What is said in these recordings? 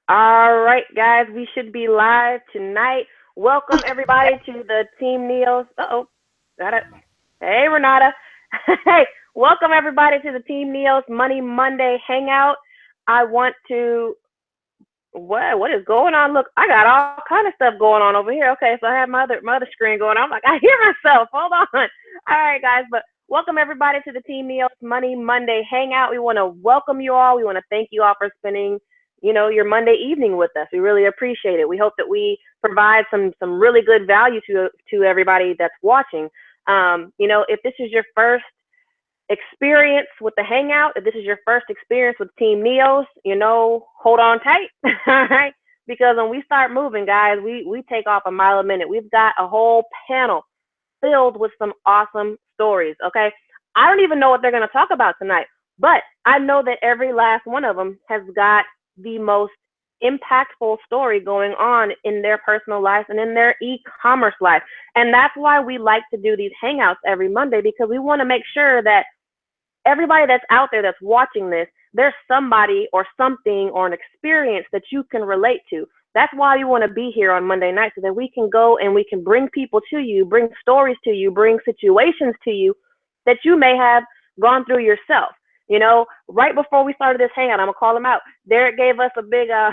All right, guys, we should be live tonight. Welcome everybody to the Team Neos. Got it. Hey, Renata. Hey, welcome everybody to the Team Neos Money Monday Hangout. I want to what is going on? Look, I got all kind of stuff going on over here. Okay, so I have my other screen going on. I'm like, I hear myself. Hold on. All right, guys, but welcome everybody to the Team Neos Money Monday Hangout. We want to welcome you all. We want to thank you all for spending, your Monday evening with us. We really appreciate it. We hope that we provide some really good value to everybody that's watching. If this is your first experience with the Hangout, if this is your first experience with Team Neos, hold on tight, all right? Because when we start moving, guys, we take off a mile a minute. We've got a whole panel filled with some awesome stories, okay? I don't even know what they're going to talk about tonight, but I know that every last one of them has got the most impactful story going on in their personal life and in their e-commerce life. And that's why we like to do these hangouts every Monday, because we want to make sure that everybody that's out there that's watching this, there's somebody or something or an experience that you can relate to. That's why we want to be here on Monday night, so that we can go and we can bring people to you, bring stories to you, bring situations to you that you may have gone through yourself. Right before we started this hangout, I'm gonna call him out. Derek gave us a big a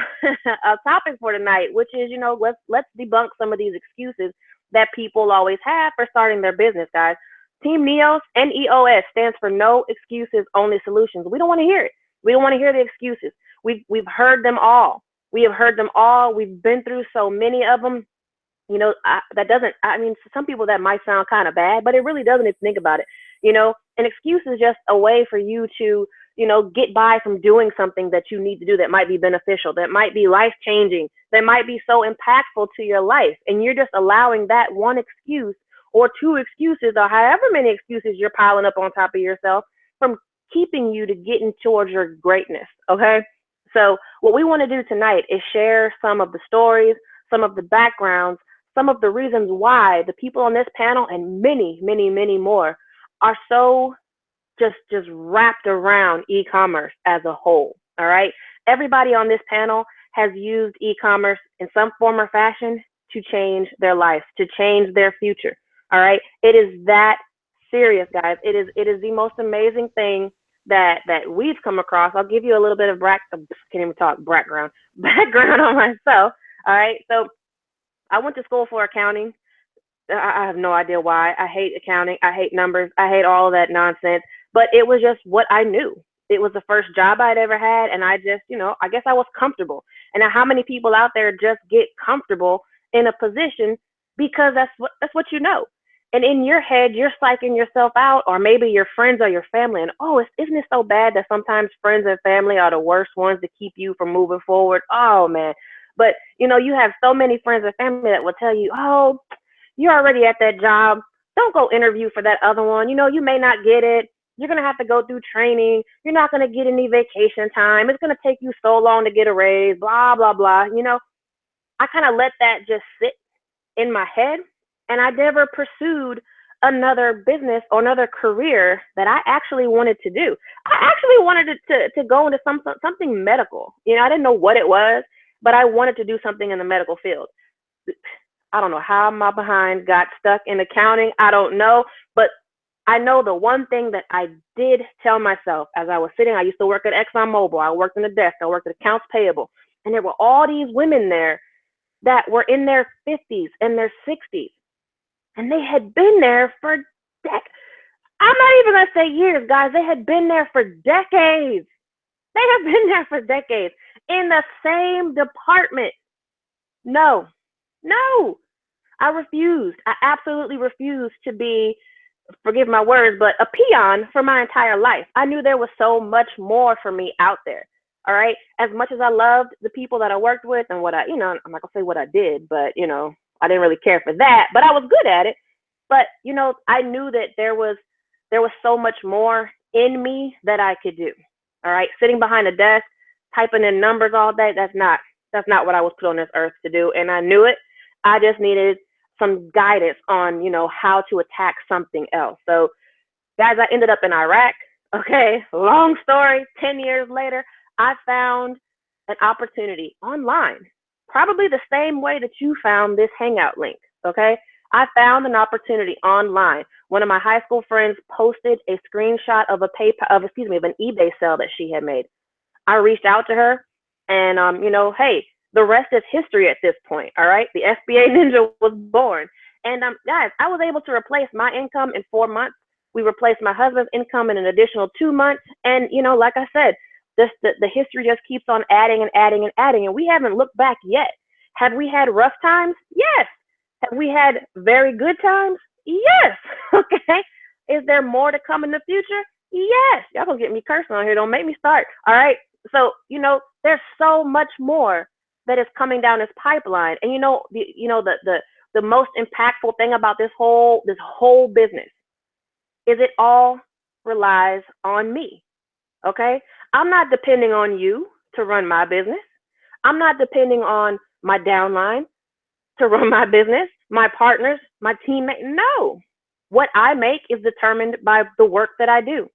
topic for tonight, which is, let's debunk some of these excuses that people always have for starting their business, guys. Team NEOS, NEOS, stands for No Excuses, Only Solutions. We don't want to hear it. We don't want to hear the excuses. We've heard them all. We have heard them all. We've been through so many of them. That doesn't. I mean, to some people that might sound kind of bad, but it really doesn't if you think about it. An excuse is just a way for you to, get by from doing something that you need to do that might be beneficial, that might be life changing, that might be so impactful to your life, and you're just allowing that one excuse or two excuses or however many excuses you're piling up on top of yourself from keeping you to getting towards your greatness. Okay. So what we want to do tonight is share some of the stories, some of the backgrounds, some of the reasons why the people on this panel and many, many, many more are so just wrapped around e-commerce as a whole. All right. Everybody on this panel has used e-commerce in some form or fashion to change their life, to change their future. All right. It is that serious, guys. It is the most amazing thing that we've come across. I'll give you a little bit of can't even talk background on myself. All right. So I went to school for accounting. I have no idea why. I hate accounting. I hate numbers. I hate all of that nonsense. But it was just what I knew. It was the first job I'd ever had, and I just, I guess I was comfortable. And how many people out there just get comfortable in a position because that's what you know. And in your head, you're psyching yourself out, or maybe your friends or your family. And isn't it so bad that sometimes friends and family are the worst ones to keep you from moving forward? Oh man. But you have so many friends and family that will tell you, oh, you're already at that job. Don't go interview for that other one. You may not get it. You're going to have to go through training. You're not going to get any vacation time. It's going to take you so long to get a raise, blah, blah, blah. I kind of let that just sit in my head, and I never pursued another business or another career that I actually wanted to do. I actually wanted to go into something medical. I didn't know what it was, but I wanted to do something in the medical field. I don't know how my behind got stuck in accounting. I don't know. But I know the one thing that I did tell myself as I was sitting, I used to work at ExxonMobil. I worked in the desk. I worked at accounts payable. And there were all these women there that were in their 50s and their 60s. And they had been there for decades. I'm not even going to say years, guys. They had been there for decades. They have been there for decades in the same department. No, no. I refused. I absolutely refused to be, forgive my words, but a peon for my entire life. I knew there was so much more for me out there. All right. As much as I loved the people that I worked with and I'm not gonna say what I did, but I didn't really care for that, but I was good at it. But I knew that there was so much more in me that I could do. All right. Sitting behind a desk, typing in numbers all day, that's not what I was put on this earth to do. And I knew it. I just needed some guidance on, how to attack something else. So, guys, I ended up in Iraq. Okay, long story. 10 years later, I found an opportunity online, probably the same way that you found this Hangout link. Okay. I found an opportunity online. One of my high school friends posted a screenshot of a of an eBay sale that she had made. I reached out to her, and hey, the rest is history at this point. All right, the SBA Ninja was born, and guys, I was able to replace my income in 4 months. We replaced my husband's income in an additional 2 months, and like I said, the history just keeps on adding and adding and adding, and we haven't looked back yet. Have we had rough times? Yes. Have we had very good times? Yes. Okay. Is there more to come in the future? Yes. Y'all gonna get me cursing on here. Don't make me start. All right. So, there's so much more that is coming down this pipeline. And the most impactful thing about this whole business is it all relies on me. Okay? I'm not depending on you to run my business. I'm not depending on my downline to run my business, my partners, my teammates. No. What I make is determined by the work that I do.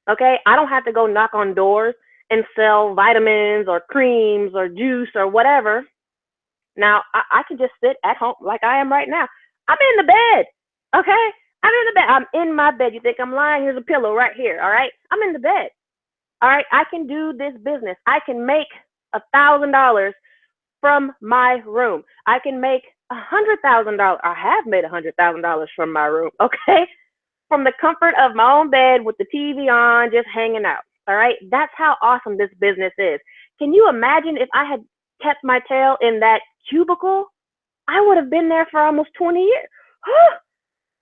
Okay? I don't have to go knock on doors and sell vitamins or creams or juice or whatever. Now, I can just sit at home like I am right now. I'm in the bed. Okay? I'm in the bed. I'm in my bed. You think I'm lying? Here's a pillow right here. All right? I'm in the bed. All right? I can do this business. I can make $1,000 from my room. I can make $100,000. I have made $100,000 from my room. Okay? From the comfort of my own bed with the TV on, just hanging out. All right. That's how awesome this business is. Can you imagine if I had kept my tail in that cubicle? I would have been there for almost 20 years.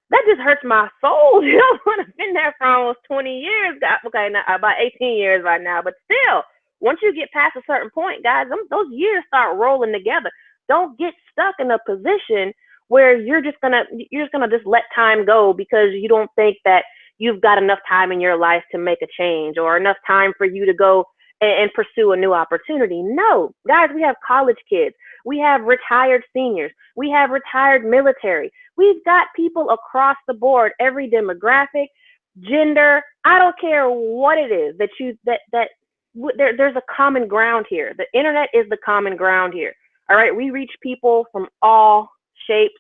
That just hurts my soul. I would have been there for almost 20 years. Okay, now, about 18 years right now, but still, once you get past a certain point, guys, those years start rolling together. Don't get stuck in a position where you're just gonna just let time go because you don't think that you've got enough time in your life to make a change or enough time for you to go and pursue a new opportunity. No, guys, we have college kids, we have retired seniors, we have retired military. We've got people across the board, every demographic, gender. I don't care what it is that there's a common ground here. The internet is the common ground here. All right, we reach people from all shapes,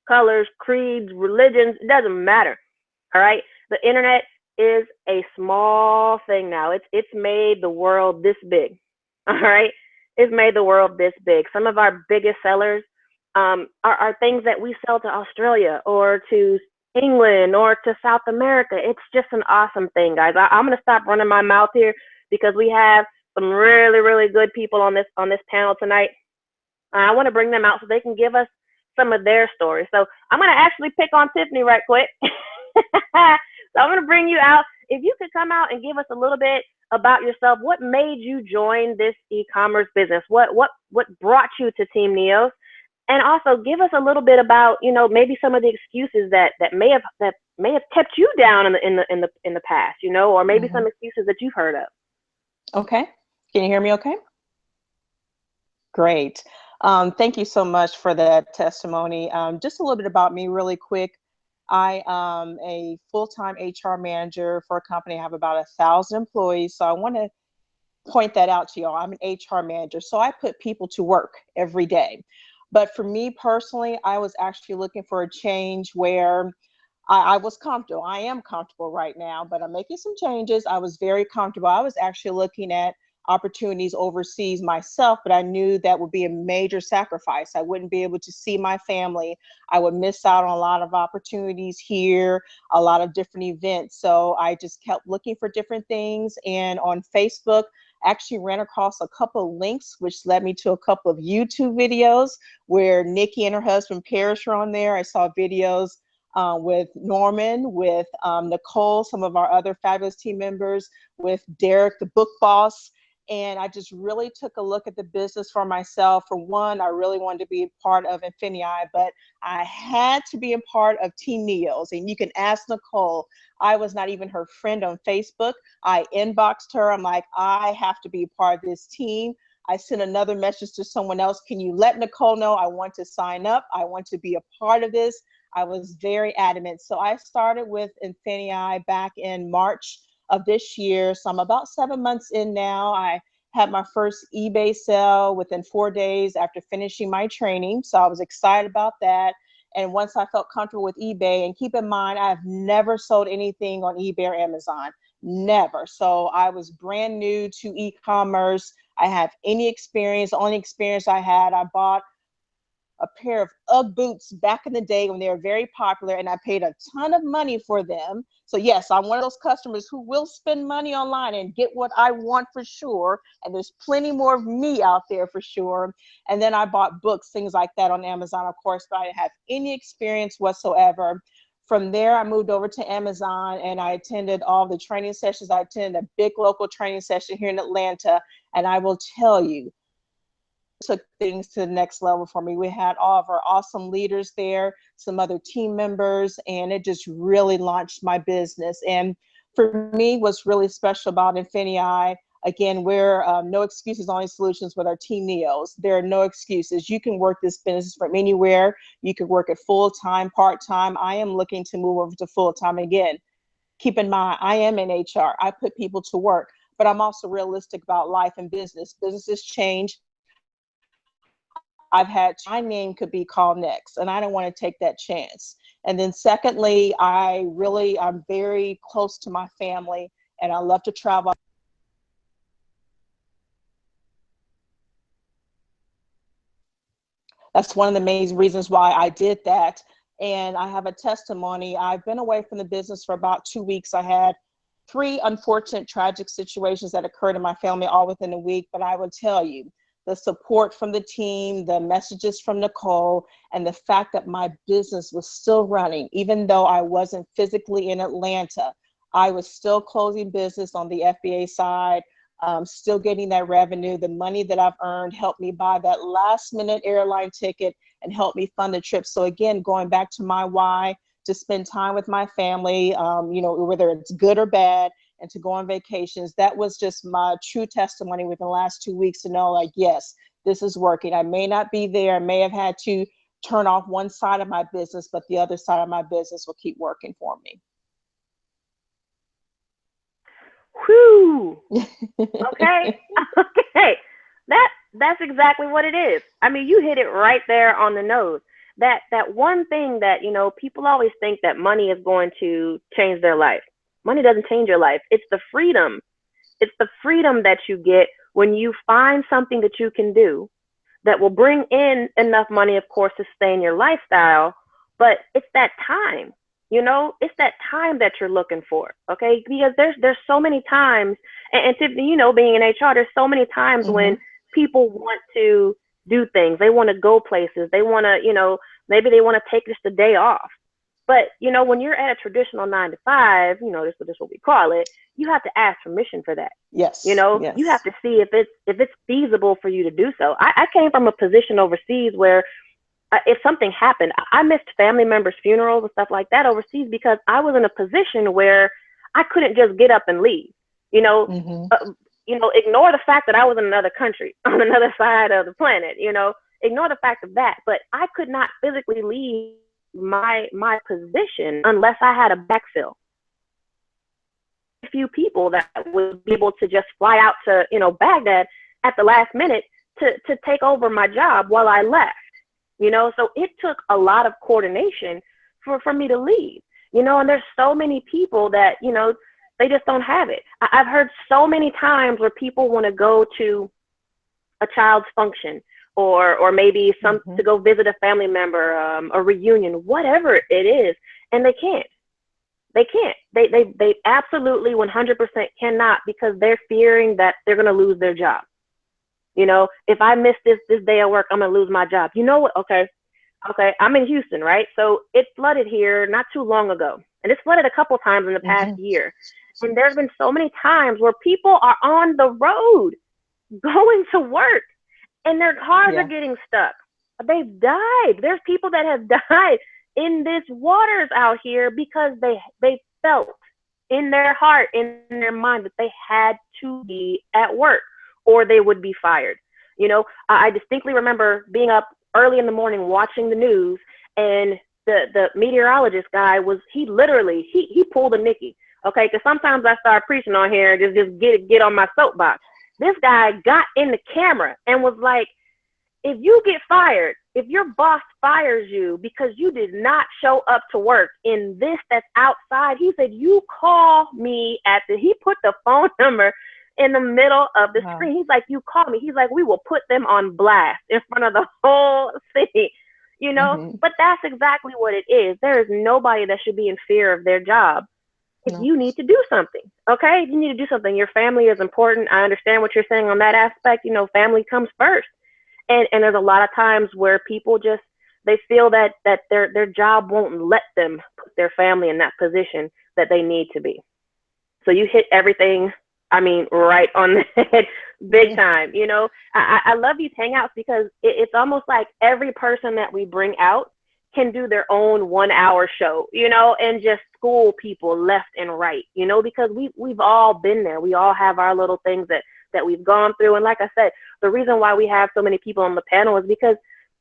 colors, creeds, religions. It doesn't matter. All right, the internet is a small thing now. It's made the world this big. All right, it's made the world this big. Some of our biggest sellers are things that we sell to Australia or to England or to South America. It's just an awesome thing, guys. I'm gonna stop running my mouth here because we have some really, really good people on this panel tonight. I want to bring them out so they can give us some of their stories. So I'm going to actually pick on Tiffany right quick. So I'm going to bring you out. If you could come out and give us a little bit about yourself, what made you join this e-commerce business? What brought you to Team Neos? And also give us a little bit about, maybe some of the excuses that may have kept you down in the past, or maybe some excuses that you've heard of. Okay. Can you hear me okay? Great. Thank you so much for that testimony. Just a little bit about me really quick. I am a full-time HR manager for a company. I have about 1,000 employees. So I want to point that out to y'all. I'm an HR manager. So I put people to work every day. But for me personally, I was actually looking for a change where I was comfortable. I am comfortable right now, but I'm making some changes. I was very comfortable. I was actually looking at opportunities overseas myself, but I knew that would be a major sacrifice. I wouldn't be able to see my family. I would miss out on a lot of opportunities here, a lot of different events. So I just kept looking for different things. And on Facebook, actually ran across a couple of links, which led me to a couple of YouTube videos where Nikki and her husband Parrish are on there. I saw videos with Norman, with Nicole, some of our other fabulous team members, with Derek, the book boss. And I just really took a look at the business for myself. For one, I really wanted to be a part of Infinity, but I had to be a part of Team Neos. And you can ask Nicole, I was not even her friend on Facebook. I inboxed her. I'm like, I have to be a part of this team. I sent another message to someone else. Can you let Nicole know I want to sign up? I want to be a part of this. I was very adamant. So I started with Infinity back in March of this year. So I'm about 7 months in now. I had my first eBay sale within 4 days after finishing my training. So I was excited about that. And once I felt comfortable with eBay, and keep in mind, I've never sold anything on eBay or Amazon, never. So I was brand new to e-commerce. I have any experience, the only experience I had, I bought a pair of UGG boots back in the day when they were very popular, and I paid a ton of money for them. So yes, I'm one of those customers who will spend money online and get what I want for sure. And there's plenty more of me out there for sure. And then I bought books, things like that on Amazon, of course, but I didn't have any experience whatsoever. From there, I moved over to Amazon and I attended all the training sessions. I attended a big local training session here in Atlanta. And I will tell you, took things to the next level for me. We had all of our awesome leaders there, some other team members, and it just really launched my business. And for me, what's really special about Infinii, again, we're no excuses, only solutions with our team NEOs. There are no excuses. You can work this business from anywhere. You can work it full-time, part-time. I am looking to move over to full-time again. Keep in mind, I am in HR. I put people to work, but I'm also realistic about life and business. Businesses change. I've had my name could be called next, and I don't want to take that chance. And then secondly, I'm very close to my family, and I love to travel. That's one of the main reasons why I did that. And I have a testimony. I've been away from the business for about 2 weeks. I had 3 unfortunate, tragic situations that occurred in my family all within a week, but I will tell you, the support from the team, the messages from Nicole, and the fact that my business was still running, even though I wasn't physically in Atlanta, I was still closing business on the FBA side, still getting that revenue. The money that I've earned helped me buy that last minute airline ticket and helped me fund the trip. So again, going back to my why, to spend time with my family, whether it's good or bad, and to go on vacations. That was just my true testimony within the last 2 weeks to know, like, yes, this is working. I may not be there. I may have had to turn off one side of my business, but the other side of my business will keep working for me. Whew. Okay. Okay. That's exactly what it is. I mean, you hit it right there on the nose. That one thing that, people always think that money is going to change their life. Money doesn't change your life. It's the freedom. It's the freedom that you get when you find something that you can do that will bring in enough money, of course, to sustain your lifestyle. But it's that time, it's that time that you're looking for. Okay. Because there's so many times, and Tiffany, being in HR, there's so many times when people want to do things. They want to go places. They want to, maybe they want to take just a day off. But, when you're at a traditional 9 to 5, this is what we call it, you have to ask permission for that. Yes. You have to see if it's feasible for you to do so. I came from a position overseas where if something happened, I missed family members' funerals and stuff like that overseas because I was in a position where I couldn't just get up and leave. Ignore the fact that I was in another country on another side of the planet. Ignore the fact of that, but I could not physically leave my position unless I had a backfill. A few people that would be able to just fly out to Baghdad at the last minute to take over my job while I left. So it took a lot of coordination for me to leave. And there's so many people that they just don't have it. I've heard so many times where people want to go to a child's function or maybe to go visit a family member, a reunion, whatever it is, and they can't. They absolutely 100% cannot because they're fearing that they're going to lose their job. If I miss this day of work, I'm going to lose my job. You know what? Okay. I'm in Houston, right? So it flooded here not too long ago, and it's flooded a couple times in the past year. And there's been so many times where people are on the road going to work and their cars are getting stuck. They've died. There's people that have died in this waters out here because they felt in their heart, in their mind that they had to be at work or they would be fired. I distinctly remember being up early in the morning watching the news, and the meteorologist guy he pulled a Mickey. Okay, because sometimes I start preaching on here and just get on my soapbox. this guy got in the camera and was like, if you get fired, if your boss fires you because you did not show up to work in this that's outside, he said, you call me he put the phone number in the middle of the screen. He's like, you call me. He's like, we will put them on blast in front of the whole city, you know? But that's exactly what it is. There is nobody that should be in fear of their job. If you need to do something, okay? You need to do something. Your family is important. I understand what you're saying on that aspect. You know, family comes first. And there's a lot of times where people just, they feel that their job won't let them put their family in that position that they need to be. So you hit everything, I mean, right on the head, big time. You know, I love these hangouts because it's almost like every person that we bring out can do their own 1 hour show, you know, and just school people left and right, you know, because we've all been there. We all have our little things that we've gone through. And like I said, the reason why we have so many people on the panel is because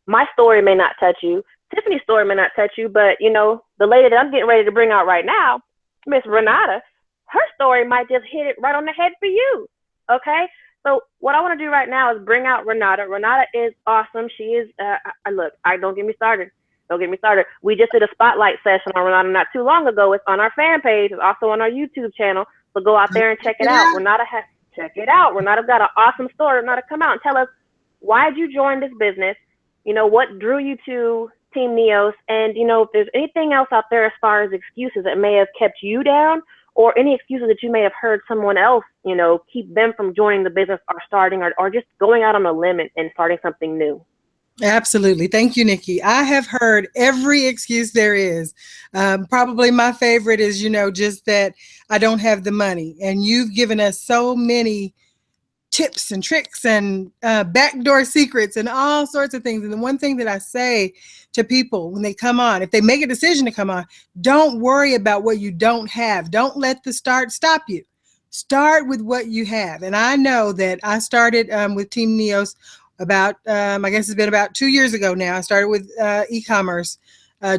my story may not touch you, Tiffany's story may not touch you, but you know, the lady that I'm getting ready to bring out right now, Miss Renata, her story might just hit it right on the head for you. Okay. So what I want to do right now is bring out Renata. Renata is awesome. She is, look, don't get me started. Don't get me started. We just did a spotlight session on Renata not too long ago. It's on our fan page. It's also on our YouTube channel. So go out there and check it out. Check it out. Renata's got an awesome story. Renata, come out and tell us, why did you join this business? You know, what drew you to Team Neos? And, you know, if there's anything else out there as far as excuses that may have kept you down, or any excuses that you may have heard someone else, you know, keep them from joining the business or starting or just going out on a limb and starting something new. Absolutely. Thank you, Nikki. I have heard every excuse there is. Probably my favorite is, you know, just that I don't have the money. And you've given us so many tips and tricks and backdoor secrets and all sorts of things. And the one thing that I say to people when they come on, if they make a decision to come on, don't worry about what you don't have. Don't let the start stop you. Start with what you have. And I know that I started with Team Neos about, I guess it's been about 2 years ago now. I started with e-commerce,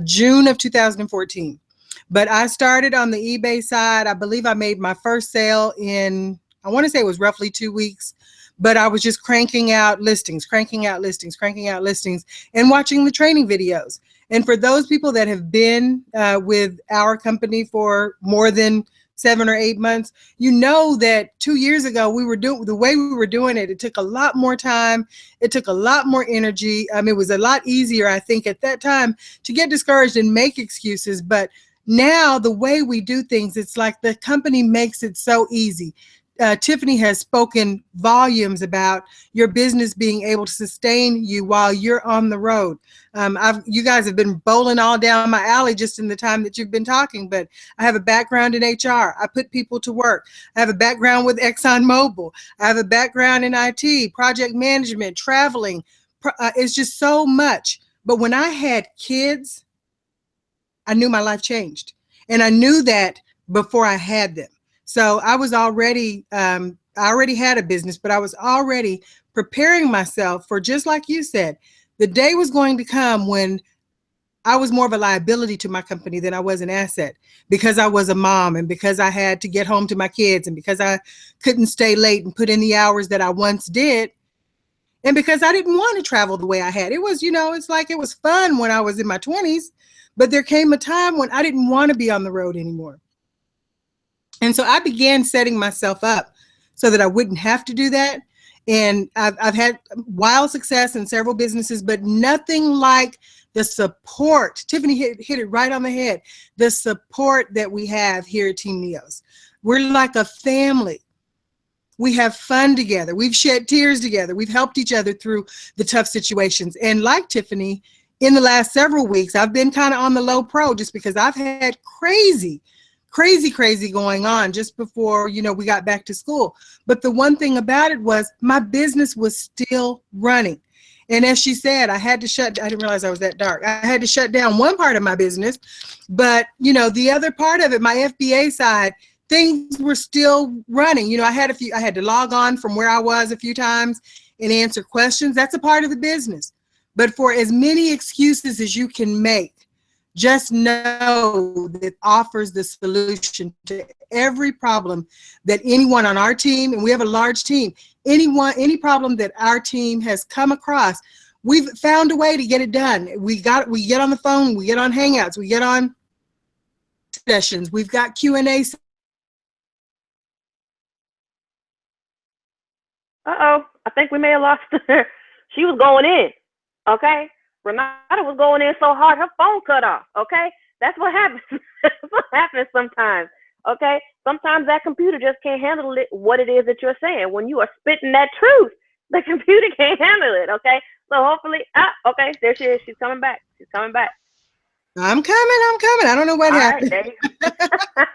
June of 2014. But I started on the eBay side. I believe I made my first sale in, I want to say it was roughly 2 weeks, but I was just cranking out listings, and watching the training videos. And for those people that have been with our company for more than 7 or 8 months, you know that 2 years ago we were doing the way we were doing it. It took a lot more time. It took a lot more energy. It was a lot easier, I think, at that time to get discouraged and make excuses. But now the way we do things, it's like the company makes it so easy. Tiffany has spoken volumes about your business being able to sustain you while you're on the road. You guys have been bowling all down my alley just in the time that you've been talking, but I have a background in HR. I put people to work. I have a background with ExxonMobil. I have a background in IT, project management, traveling. It's just so much. But when I had kids, I knew my life changed. And I knew that before I had them. So I was already, I already had a business, but I was already preparing myself for, just like you said, the day was going to come when I was more of a liability to my company than I was an asset, because I was a mom and because I had to get home to my kids and because I couldn't stay late and put in the hours that I once did. And because I didn't want to travel the way I had. It was, you know, it's like it was fun when I was in my 20s, but there came a time when I didn't want to be on the road anymore. And so I began setting myself up so that I wouldn't have to do that. And I've had wild success in several businesses, but nothing like the support. Tiffany hit it right on the head. The support that we have here at Team Neos. We're like a family. We have fun together. We've shed tears together. We've helped each other through the tough situations. And like Tiffany, in the last several weeks, I've been kind of on the low pro just because I've had crazy going on just before, you know, we got back to school. But the one thing about it was my business was still running. And as she said, I didn't realize I was that dark. I had to shut down one part of my business, but, you know, the other part of it, my FBA side, things were still running. You know, I had to log on from where I was a few times and answer questions. That's a part of the business. But for as many excuses as you can make, just know that it offers the solution to every problem that anyone on our team, and we have a large team, any problem that our team has come across, we've found a way to get it done. We get on the phone, we get on Hangouts, we get on sessions, we've got Q&A. Uh-oh, I think we may have lost her. She was going in, okay? Renata was going in so hard, her phone cut off, okay? That's what happens. That's what happens sometimes, okay? Sometimes that computer just can't handle it, what it is that you're saying. When you are spitting that truth, the computer can't handle it, okay? So hopefully, okay, there she is. She's coming back. She's coming back. I'm coming. I don't know what happened. Right,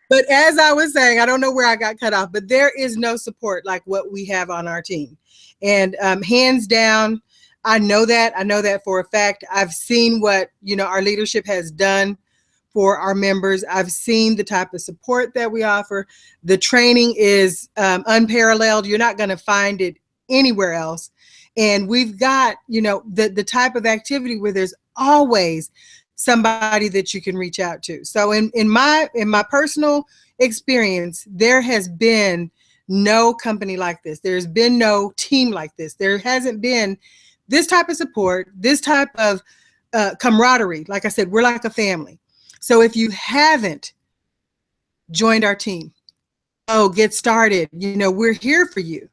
but as I was saying, I don't know where I got cut off, but there is no support like what we have on our team. And hands down, I know that for a fact. I've seen what, our leadership has done for our members. I've seen the type of support that we offer. The training is unparalleled. You're not going to find it anywhere else. And we've got, the type of activity where there's always somebody that you can reach out to. So in my personal experience, there has been no company like this. There's been no team like this. There hasn't been this type of support, this type of camaraderie. Like I said, we're like a family. So if you haven't joined our team, get started. We're here for you.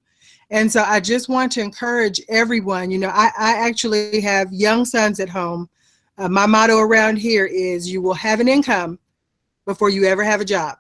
And so I just want to encourage everyone. I actually have young sons at home. My motto around here is you will have an income before you ever have a job.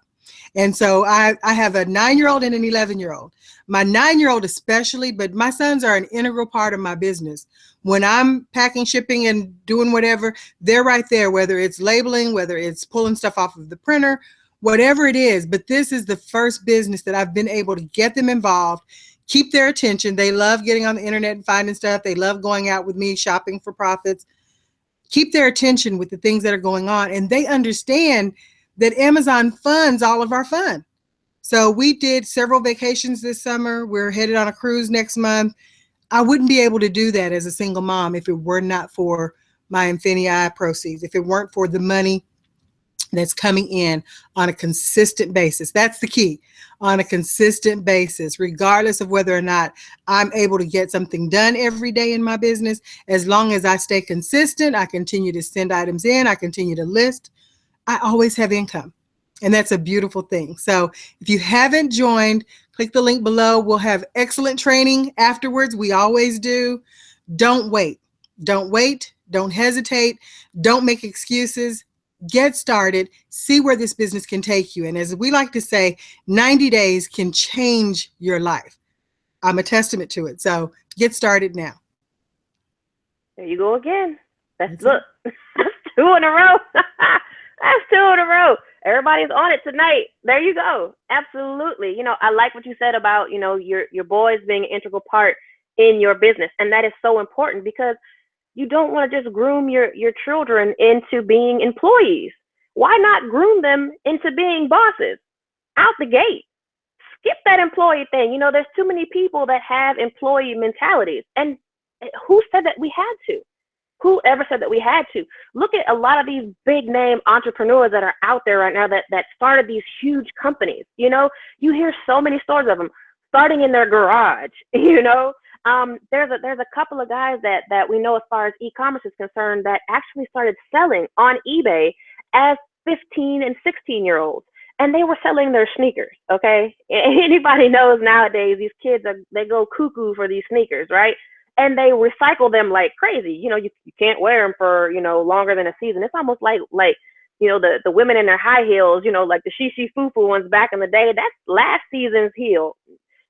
And so I have a 9-year-old and an 11-year-old. My 9-year-old especially, but my sons are an integral part of my business. When I'm packing, shipping, and doing whatever, they're right there, whether it's labeling, whether it's pulling stuff off of the printer, whatever it is. But this is the first business that I've been able to get them involved, keep their attention. They love getting on the internet and finding stuff. They love going out with me, shopping for profits. Keep their attention with the things that are going on. And they understand that Amazon funds all of our fun. So we did several vacations this summer. We're headed on a cruise next month. I wouldn't be able to do that as a single mom if it were not for my Infinii proceeds, if it weren't for the money that's coming in on a consistent basis. That's the key, on a consistent basis, regardless of whether or not I'm able to get something done every day in my business. As long as I stay consistent, I continue to send items in, I continue to list, I always have income. And that's a beautiful thing. So if you haven't joined, click the link below. We'll have excellent training afterwards. We always do. Don't wait. Don't wait. Don't hesitate. Don't make excuses. Get started. See where this business can take you. And as we like to say, 90 days can change your life. I'm a testament to it. So get started now. There you go again. Look, that's 2 in a row. That's 2 in a row. Everybody's on it tonight. There you go. Absolutely. I like what you said about, your boys being an integral part in your business. And that is so important because you don't want to just groom your children into being employees. Why not groom them into being bosses out the gate? Skip that employee thing. There's too many people that have employee mentalities. And who said that we had to? Who ever said that we had to? Look at a lot of these big name entrepreneurs that are out there right now that started these huge companies. You hear so many stories of them starting in their garage. There's a couple of guys that we know as far as e-commerce is concerned that actually started selling on eBay as 15 and 16-year-olds. And they were selling their sneakers, okay? Anybody knows nowadays these kids, they go cuckoo for these sneakers, right? And they recycle them like crazy. You can't wear them for, longer than a season. It's almost like the women in their high heels, like the shishi fufu ones back in the day. That's last season's heel.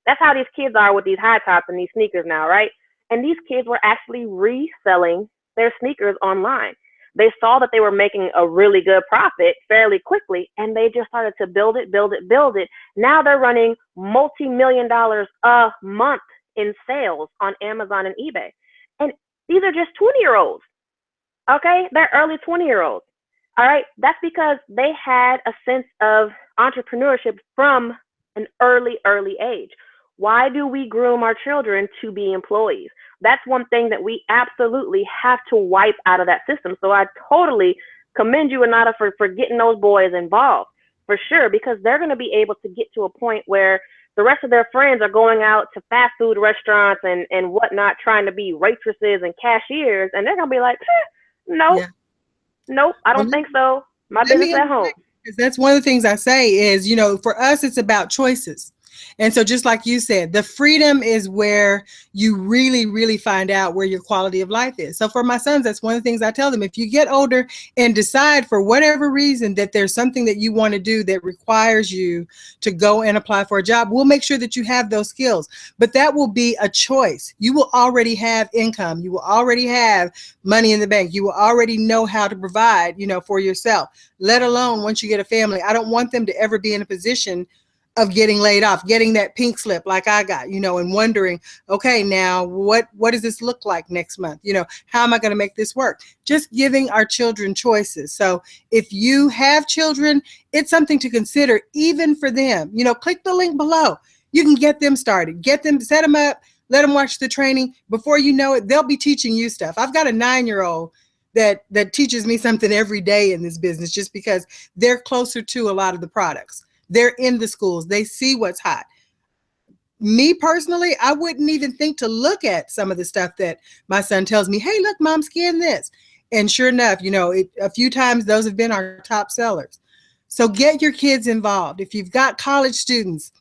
That's how these kids are with these high tops and these sneakers now, right? And these kids were actually reselling their sneakers online. They saw that they were making a really good profit fairly quickly, and they just started to build it. Now they're running multi-million dollars a month in sales on Amazon and eBay. And these are just 20-year-olds. Okay? They're early 20-year-olds. All right? That's because they had a sense of entrepreneurship from an early age. Why do we groom our children to be employees? That's one thing that we absolutely have to wipe out of that system. So I totally commend you, Anata, for getting those boys involved, for sure, because they're going to be able to get to a point where the rest of their friends are going out to fast food restaurants and whatnot, trying to be waitresses and cashiers, and they're gonna be like, nope, Yeah. nope, I Well, don't think so. My let business me at home. because that's one of the things I say is, for us, it's about choices. And so just like you said, the freedom is where you really, really find out where your quality of life is. So for my sons, that's one of the things I tell them. If you get older and decide for whatever reason that there's something that you want to do that requires you to go and apply for a job, we'll make sure that you have those skills. But that will be a choice. You will already have income. You will already have money in the bank. You will already know how to provide, for yourself, let alone once you get a family. I don't want them to ever be in a position of getting laid off, getting that pink slip like I got, and wondering, okay, now what does this look like next month? How am I going to make this work? Just giving our children choices. So if you have children, it's something to consider even for them. Click the link below. You can get them started, set them up, let them watch the training. Before you know it, they'll be teaching you stuff. I've got a 9-year-old that teaches me something every day in this business, just because they're closer to a lot of the products. They're in the schools. They see what's hot. Me personally, I wouldn't even think to look at some of the stuff that my son tells me, hey, look, mom, scan this. And sure enough, a few times those have been our top sellers. So get your kids involved. If you've got college students,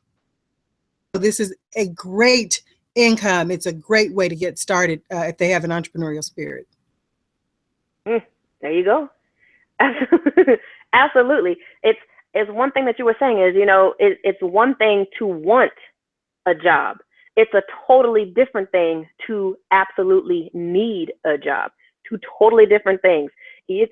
this is a great income. It's a great way to get started if they have an entrepreneurial spirit. There you go. Absolutely. It's one thing that you were saying is, it's one thing to want a job. It's a totally different thing to absolutely need a job. Two totally different things. If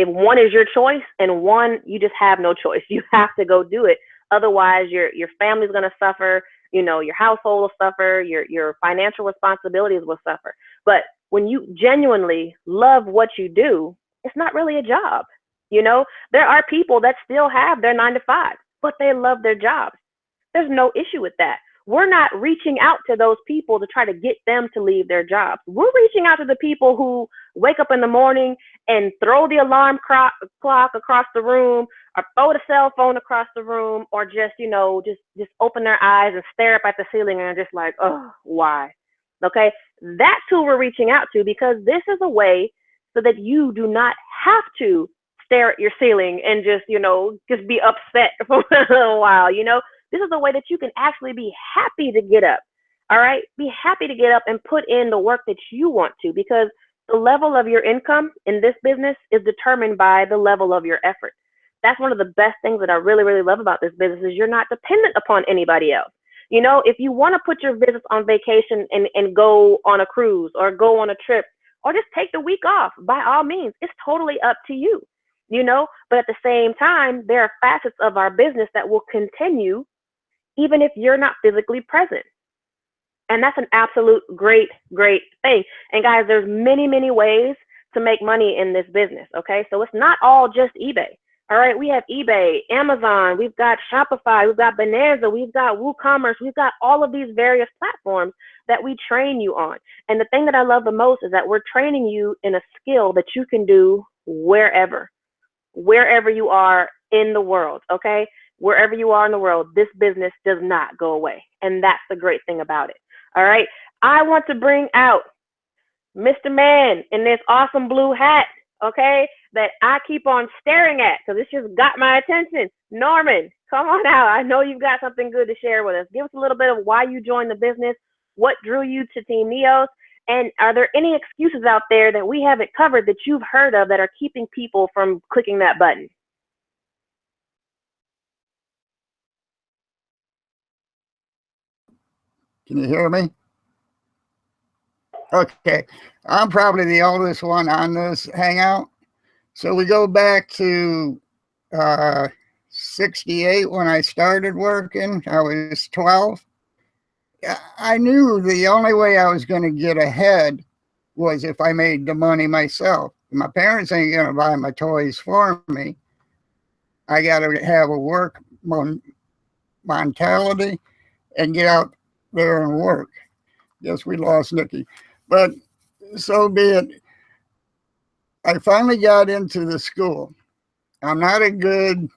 one is your choice and one you just have no choice, you have to go do it. Otherwise, your family's going to suffer. Your household will suffer. Your financial responsibilities will suffer. But when you genuinely love what you do, it's not really a job. There are people that still have their 9 to 5, but they love their jobs. There's no issue with that. We're not reaching out to those people to try to get them to leave their jobs. We're reaching out to the people who wake up in the morning and throw the alarm clock across the room, or throw the cell phone across the room, or just open their eyes and stare up at the ceiling and just like, oh, why? Okay, that's who we're reaching out to, because this is a way so that you do not have to stare at your ceiling and just be upset for a while. This is a way that you can actually be happy to get up. All right, be happy to get up and put in the work that you want to, because the level of your income in this business is determined by the level of your effort. That's one of the best things that I really, really love about this business, is you're not dependent upon anybody else. If you want to put your business on vacation and go on a cruise or go on a trip, or just take the week off, by all means, it's totally up to you. But at the same time, there are facets of our business that will continue even if you're not physically present. And that's an absolute great, great thing. And guys, there's many, many ways to make money in this business. Okay. So it's not all just eBay. All right. We have eBay, Amazon, we've got Shopify, we've got Bonanza, we've got WooCommerce, we've got all of these various platforms that we train you on. And the thing that I love the most is that we're training you in a skill that you can do wherever you are in the world. Okay. Wherever you are in the world, this business does not go away. And that's the great thing about it. All right. I want to bring out Mr. Man in this awesome blue hat, okay, that I keep on staring at because it's just got my attention. Norman, come on out. I know you've got something good to share with us. Give us a little bit of why you joined the business, what drew you to Team Neos, and are there any excuses out there that we haven't covered that you've heard of that are keeping people from clicking that button? Can you hear me? Okay. I'm probably the oldest one on this Hangout. So we go back to 68 when I started working. I was 12. I knew the only way I was going to get ahead was if I made the money myself. My parents ain't going to buy my toys for me. I got to have a work mentality and get out there and work. Guess we lost Nikki. But so be it. I finally got into the school. I'm not a good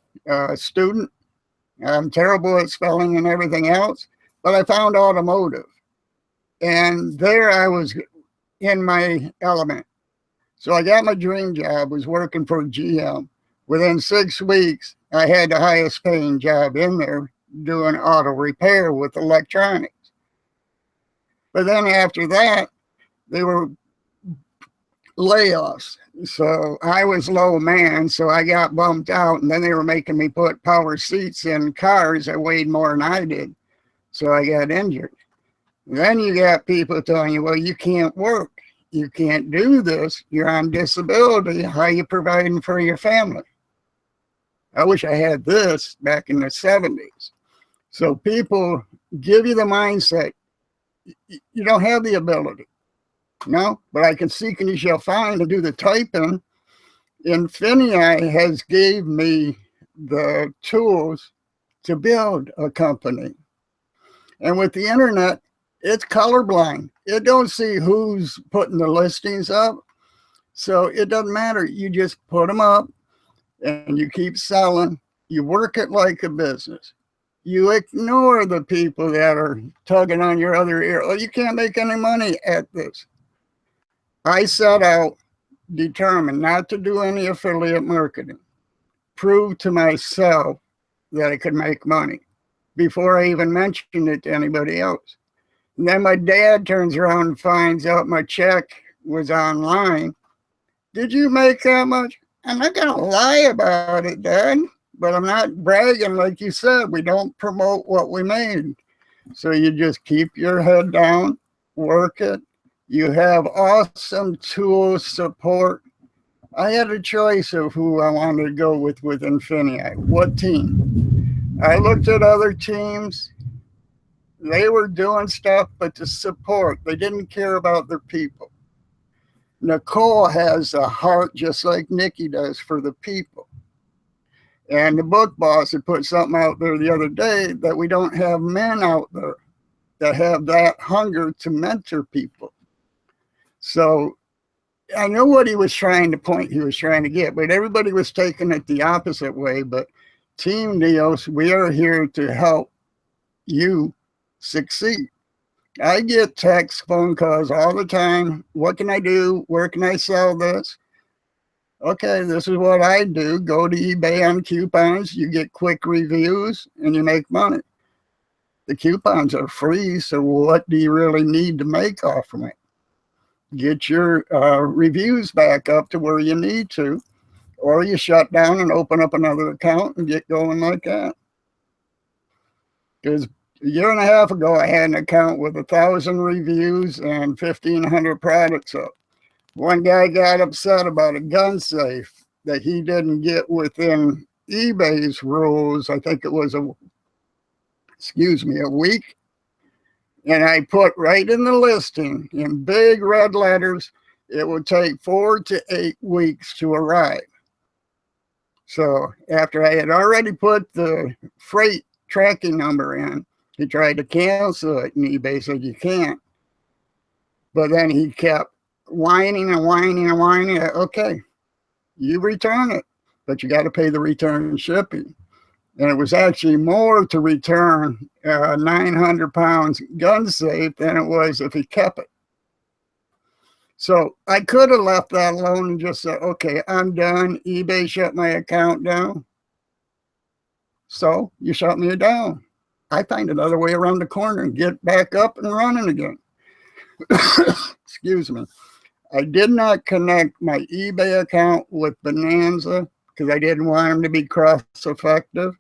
student. I'm terrible at spelling and everything else. but I found automotive. And there I was in my element. So I got my dream job, was working for GM. Within 6 weeks, I had the highest paying job in there doing auto repair with electronics. But then after that, they were layoffs. So I was low man, so I got bumped out, and then they were making me put power seats in cars that weighed more than I did. So I got injured. Then you got people telling you, well, you can't work. You can't do this. You're on disability. How are you providing for your family? I wish I had this back in the 70s. So people give you the mindset, you don't have the ability. No, but I can seek and you shall find to do the typing. Infinii has gave me the tools to build a company. And with the internet, it's colorblind. It don't see who's putting the listings up. So it doesn't matter. You just put them up and you keep selling. You work it like a business. You ignore the people that are tugging on your other ear. Oh, you can't make any money at this. I set out determined not to do any affiliate marketing. Prove to myself that I could make money before I even mentioned it to anybody else. And then my dad turns around and finds out my check was online. Did you make that much? I'm not going to lie about it, Dad, but I'm not bragging like you said. We don't promote what we made. So you just keep your head down, work it. You have awesome tools, support. I had a choice of who I wanted to go with Infinii, what team. I looked at other teams. They were doing stuff, but to support, they didn't care about their people. Nicole has a heart just like Nikki does for the people. And the book boss had put something out there the other day that we don't have men out there that have that hunger to mentor people. So I know what he was trying to get, but everybody was taking it the opposite way. But Team Neos, we are here to help you succeed. I get texts, phone calls all the time. What can I do? Where can I sell this? Okay, this is what I do. Go to eBay on coupons. You get quick reviews and you make money. The coupons are free, so what do you really need to make off of it? Get your reviews back up to where you need to, or you shut down and open up another account and get going like that. Because a year and a half ago, I had an account with 1,000 reviews and 1,500 products up. One guy got upset about a gun safe that he didn't get within eBay's rules. I think it was a week. And I put right in the listing in big red letters, it would take 4 to 8 weeks to arrive. So after I had already put the freight tracking number in, he tried to cancel it, and eBay said, you can't. But then he kept whining and whining and whining. Okay, you return it, but you got to pay the return shipping. And it was actually more to return 900 pounds gun safe than it was if he kept it. So I could have left that alone and just said, okay, I'm done. eBay shut my account down. So you shut me down. I find another way around the corner and get back up and running again. Excuse me. I did not connect my eBay account with Bonanza because I didn't want them to be cross-effective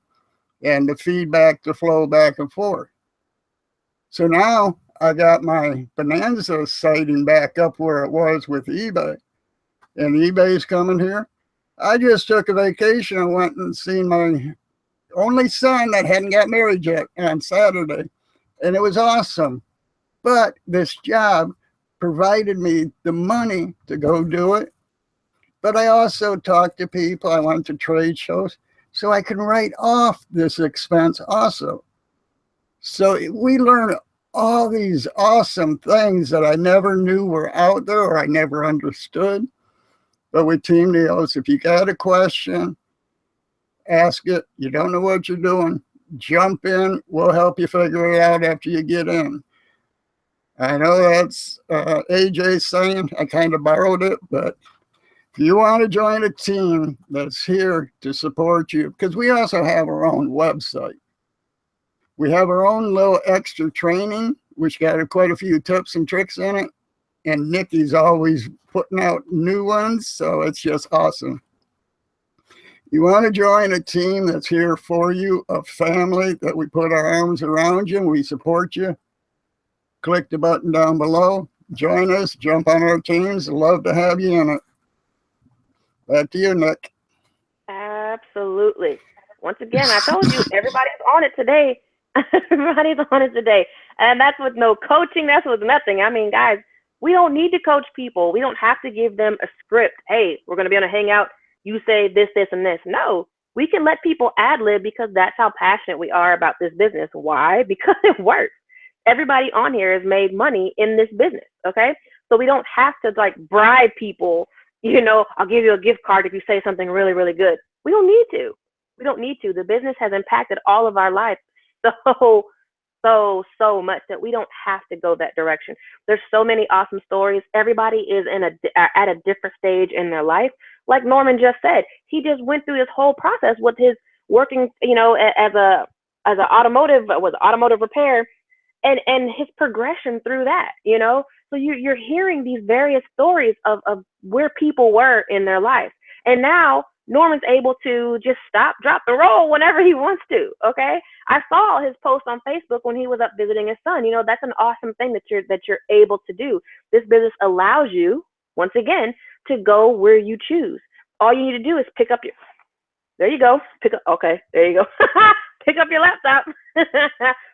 and the feedback to flow back and forth. So now I got my Bonanza sighting back up where it was with eBay. And eBay's coming here. I just took a vacation and went and seen my only son that hadn't got married yet on Saturday. And it was awesome. But this job provided me the money to go do it. But I also talked to people. I went to trade shows so I can write off this expense also. So we learn all these awesome things that I never knew were out there or I never understood. But with Team Neos, if you got a question, ask it. You don't know what you're doing, jump in. We'll help you figure it out after you get in. I know that's AJ's saying. I kind of borrowed it, but if you want to join a team that's here to support you, because we also have our own website. We have our own little extra training, which got quite a few tips and tricks in it. And Nikki's always putting out new ones, so it's just awesome. You want to join a team that's here for you, a family that we put our arms around you and we support you, click the button down below, join us, jump on our teams. Love to have you in it. Back to you, Nick. Absolutely. Once again, I told you, everybody's on it today. Everybody's on it today. And that's with no coaching. That's with nothing. I mean, guys, we don't need to coach people. We don't have to give them a script. Hey, we're going to be on a hangout. You say this, this, and this. No, we can let people ad lib because that's how passionate we are about this business. Why? Because it works. Everybody on here has made money in this business. Okay. So we don't have to like bribe people. You know, I'll give you a gift card if you say something really, really good. We don't need to. We don't need to. The business has impacted all of our lives so much that we don't have to go that direction. There's so many awesome stories. Everybody is at a different stage in their life. Like Norman just said, he just went through this whole process with his working, you know, as an automotive repair, and his progression through that, you know. So you're hearing these various stories of where people were in their life. And now Norman's able to just stop, drop the roll whenever he wants to. Okay. I saw his post on Facebook when he was up visiting his son. You know, that's an awesome thing that you're able to do. This business allows you, once again, to go where you choose. All you need to do is pick up there you go. Okay, there you go. Pick up your laptop.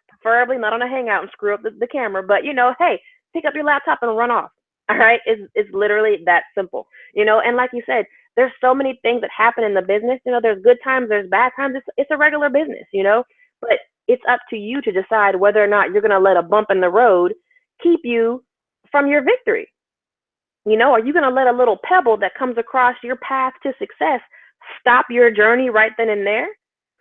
Preferably not on a hangout and screw up the camera, but you know, hey, pick up your laptop and run off. All right. It's literally that simple, you know, and like you said, there's so many things that happen in the business. You know, there's good times, there's bad times. It's a regular business, you know, but it's up to you to decide whether or not you're going to let a bump in the road keep you from your victory. You know, are you going to let a little pebble that comes across your path to success stop your journey right then and there?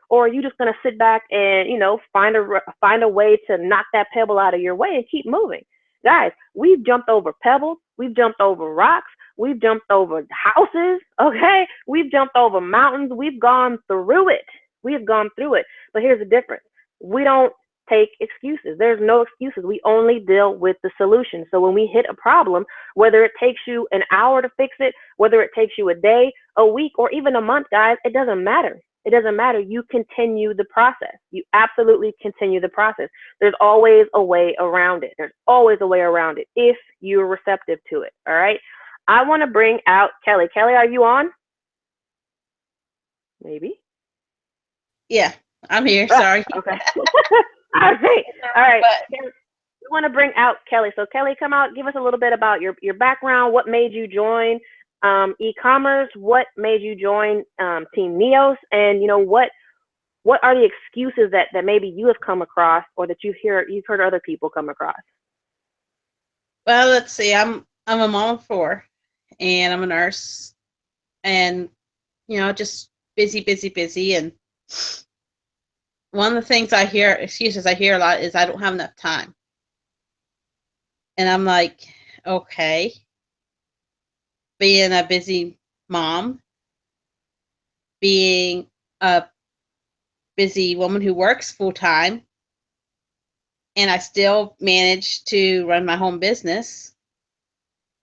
Or are you just going to sit back and, you know, find a way to knock that pebble out of your way and keep moving? Guys, we've jumped over pebbles, we've jumped over rocks, we've jumped over houses, okay? We've jumped over mountains, we've gone through it. We have gone through it. But here's the difference. We don't take excuses. There's no excuses. We only deal with the solution. So when we hit a problem, whether it takes you an hour to fix it, whether it takes you a day, a week, or even a month, guys, it doesn't matter. It doesn't matter. You continue the process. You absolutely continue the process. There's always a way around it. There's always a way around it if you're receptive to it. All right. I want to bring out Kelly. Kelly, are you on? Maybe. Yeah, I'm here. Sorry. Okay. All right. All right. We want to bring out Kelly. So Kelly, come out. Give us a little bit about your background. What made you join e-commerce? What made you join Team Neos? And you know what are the excuses that maybe you have come across, or that you've heard other people come across? Well, let's see. I'm a mom of 4, and I'm a nurse, and you know, just busy, and one of the things excuses I hear a lot is I don't have enough time. And I'm like, okay, being a busy mom, being a busy woman who works full time, and I still manage to run my home business,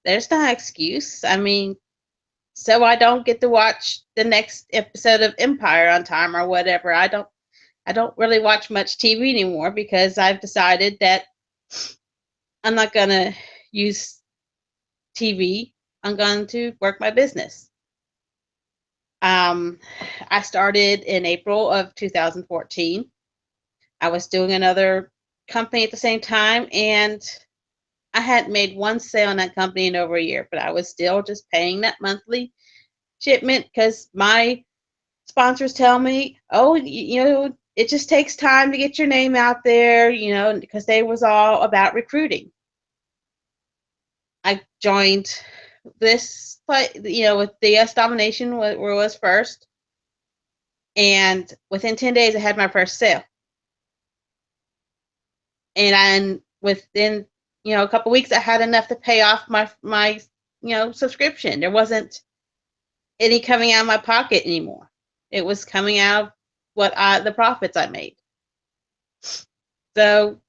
there's no excuse. I mean, so I don't get to watch the next episode of Empire on time or whatever. I don't really watch much TV anymore because I've decided that I'm not going to use TV. I'm going to work my business. I started in April of 2014. I was doing another company at the same time, and I hadn't made one sale in that company in over a year, but I was still just paying that monthly shipment because my sponsors tell me, oh, you know, it just takes time to get your name out there, you know, because they was all about recruiting. I joined this, you know, with DS Domination, where it was first. And within 10 days, I had my first sale. And within, a couple weeks, I had enough to pay off my subscription. There wasn't any coming out of my pocket anymore. It was coming out of the profits I made. So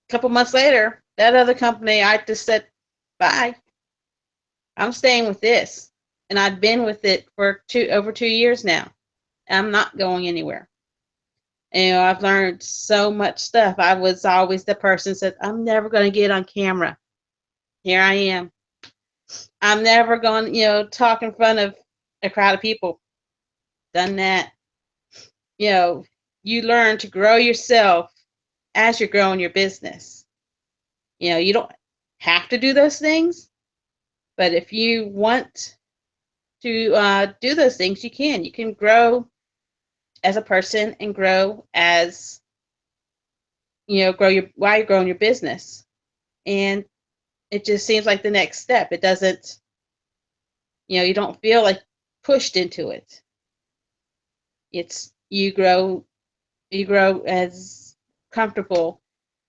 a couple months later, that other company, I just said, bye. I'm staying with this. And I've been with it for over 2 years now. I'm not going anywhere. And I've learned so much stuff. I was always the person that said, I'm never going to get on camera. Here I am. I'm never going to, talk in front of a crowd of people. Done that. You learn to grow yourself as you're growing your business. You don't have to do those things, but if you want to do those things, you can. You can grow as a person and grow as, while you're growing your business. And it just seems like the next step. It doesn't, you don't feel like pushed into it. It's you grow as comfortable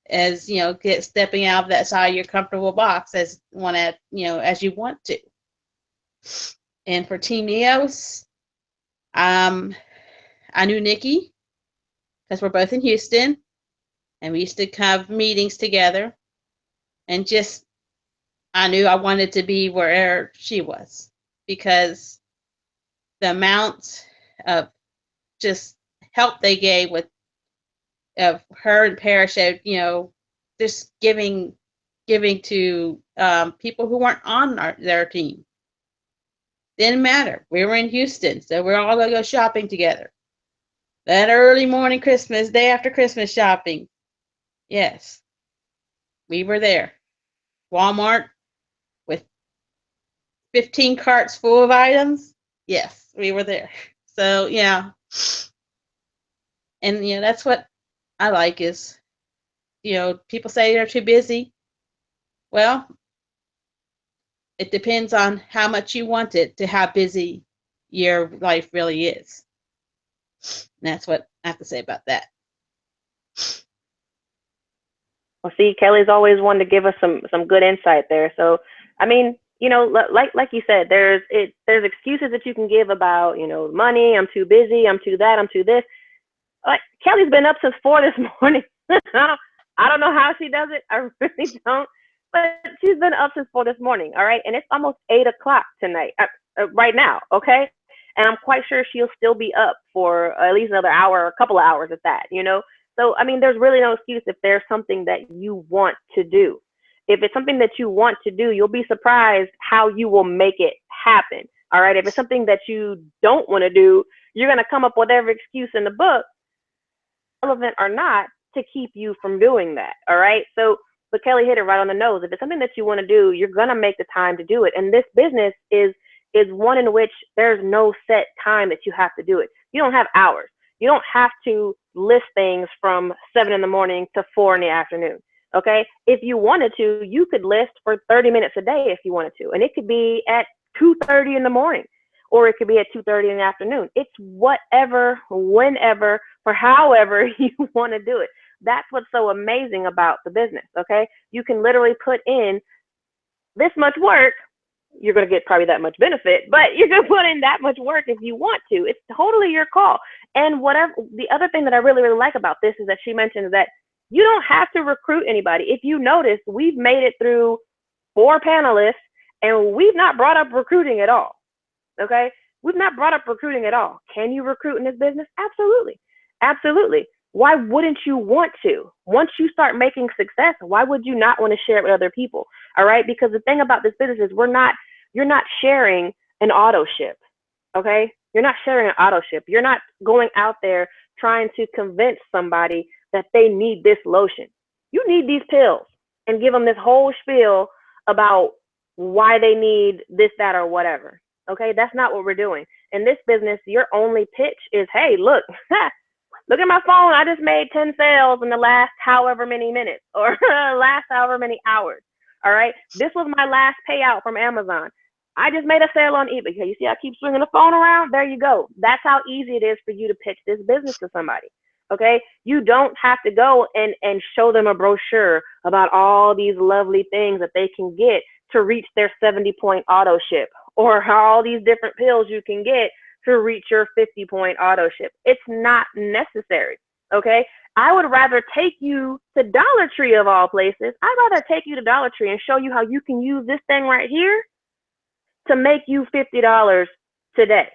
as, stepping out of that side of your comfortable box as as you want to. And for Team Neos, I knew Nikki because we're both in Houston, and we used to have meetings together, and just I knew I wanted to be where she was, because the amount of just help they gave with of her and Parrish, just giving to people who weren't on their team. Didn't matter. We were in Houston, so we're all gonna go shopping together. That early morning Christmas, day after Christmas shopping. Yes, we were there. Walmart with 15 carts full of items. Yes, we were there. So yeah. And that's what I like is, people say they're too busy. Well, it depends on how much you want it to how busy your life really is. And that's what I have to say about that. Well, see, Kelly's always wanted to give us some good insight there. So, I mean, like you said, there's excuses that you can give about, money. I'm too busy. I'm too that. I'm too this. Like, Kelly's been up since 4 this morning. I don't know how she does it. I really don't. But she's been up since 4 this morning. All right, and it's almost 8 o'clock tonight, right now. Okay, and I'm quite sure she'll still be up for at least another hour, or a couple of hours at that. So I mean, there's really no excuse if there's something that you want to do. If it's something that you want to do, you'll be surprised how you will make it happen. All right, if it's something that you don't want to do, you're gonna come up with every excuse in the book, relevant or not, to keep you from doing that. All right. So, but Kelly hit it right on the nose. If it's something that you want to do, you're gonna make the time to do it. And this business is one in which there's no set time that you have to do it. You don't have hours. You don't have to list things from 7 in the morning to 4 in the afternoon. Okay. If you wanted to, you could list for 30 minutes a day if you wanted to, and it could be at 2:30 in the morning, or it could be at 2:30 in the afternoon. It's whatever, whenever, for however you want to do it. That's what's so amazing about the business. Okay. You can literally put in this much work. You're going to get probably that much benefit, but you're going to put in that much work if you want to. It's totally your call. And whatever, the other thing that I really, really like about this is that she mentions that you don't have to recruit anybody. If you notice, we've made it through 4 panelists and we've not brought up recruiting at all. Okay. We've not brought up recruiting at all. Can you recruit in this business? Absolutely. Absolutely. Why wouldn't you want to? Once you start making success, why would you not want to share it with other people? All right. Because the thing about this business is you're not sharing an auto ship. Okay. You're not sharing an auto ship. You're not going out there trying to convince somebody that they need this lotion. You need these pills, and give them this whole spiel about why they need this, that, or whatever. Okay. That's not what we're doing. In this business, your only pitch is, hey, look, look at my phone. I just made 10 sales in the last however many minutes, or last however many hours. All right. This was my last payout from Amazon. I just made a sale on eBay. You see, I keep swinging the phone around. There you go. That's how easy it is for you to pitch this business to somebody. Okay, you don't have to go and show them a brochure about all these lovely things that they can get to reach their 70-point auto ship, or all these different pills you can get to reach your 50-point auto ship. It's not necessary. Okay, I would rather take you to Dollar Tree of all places. I'd rather take you to Dollar Tree and show you how you can use this thing right here to make you $50 today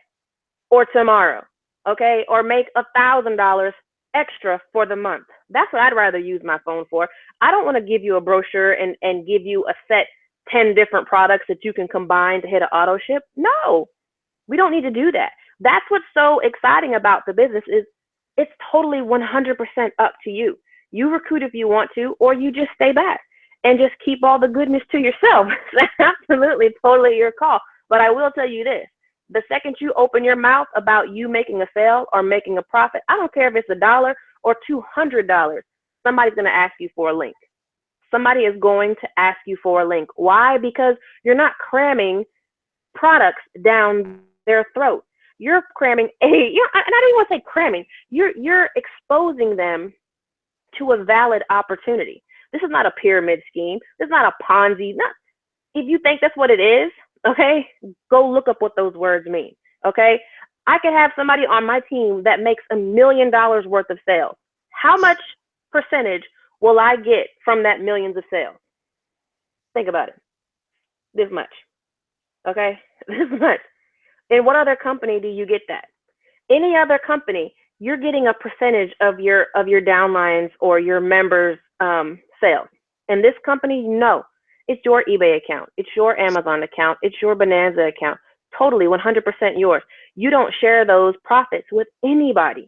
or tomorrow, okay? Or make $1,000 extra for the month. That's what I'd rather use my phone for. I don't want to give you a brochure and give you a set 10 different products that you can combine to hit an auto ship. No, we don't need to do that. That's what's so exciting about the business is it's totally 100% up to you. You recruit if you want to, or you just stay back and just keep all the goodness to yourself. That's absolutely totally your call. But I will tell you this. The second you open your mouth about you making a sale or making a profit, I don't care if it's $1 or $200, somebody's going to ask you for a link. Somebody is going to ask you for a link. Why? Because you're not cramming products down their throat. You're cramming and I don't even want to say cramming. You're exposing them to a valid opportunity. This is not a pyramid scheme. This is not a Ponzi. If you think that's what it is, okay, go look up what those words mean. Okay, I could have somebody on my team that makes $1 million worth of sales. How much percentage will I get from that millions of sales? Think about it. This much. Okay, this much. In what other company do you get that? Any other company, you're getting a percentage of your downlines or your members' sales. And this company, no, it's your eBay account, it's your Amazon account, it's your Bonanza account, totally 100% yours. You don't share those profits with anybody.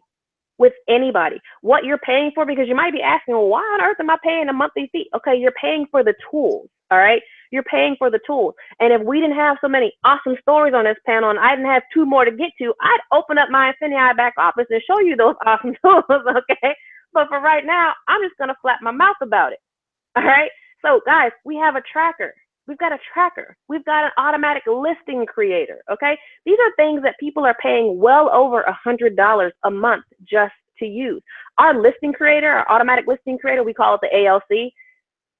What you're paying for, because you might be asking, well, why on earth am I paying a monthly fee? Okay, you're paying for the tools, all right? You're paying for the tools. And if we didn't have so many awesome stories on this panel and I didn't have 2 more to get to, I'd open up my Infinity back office and show you those awesome tools, okay? But for right now, I'm just going to flap my mouth about it, all right? So, guys, we have a tracker. We've got a tracker. We've got an automatic listing creator, okay? These are things that people are paying well over $100 a month just to use. Our listing creator, our automatic listing creator, we call it the ALC.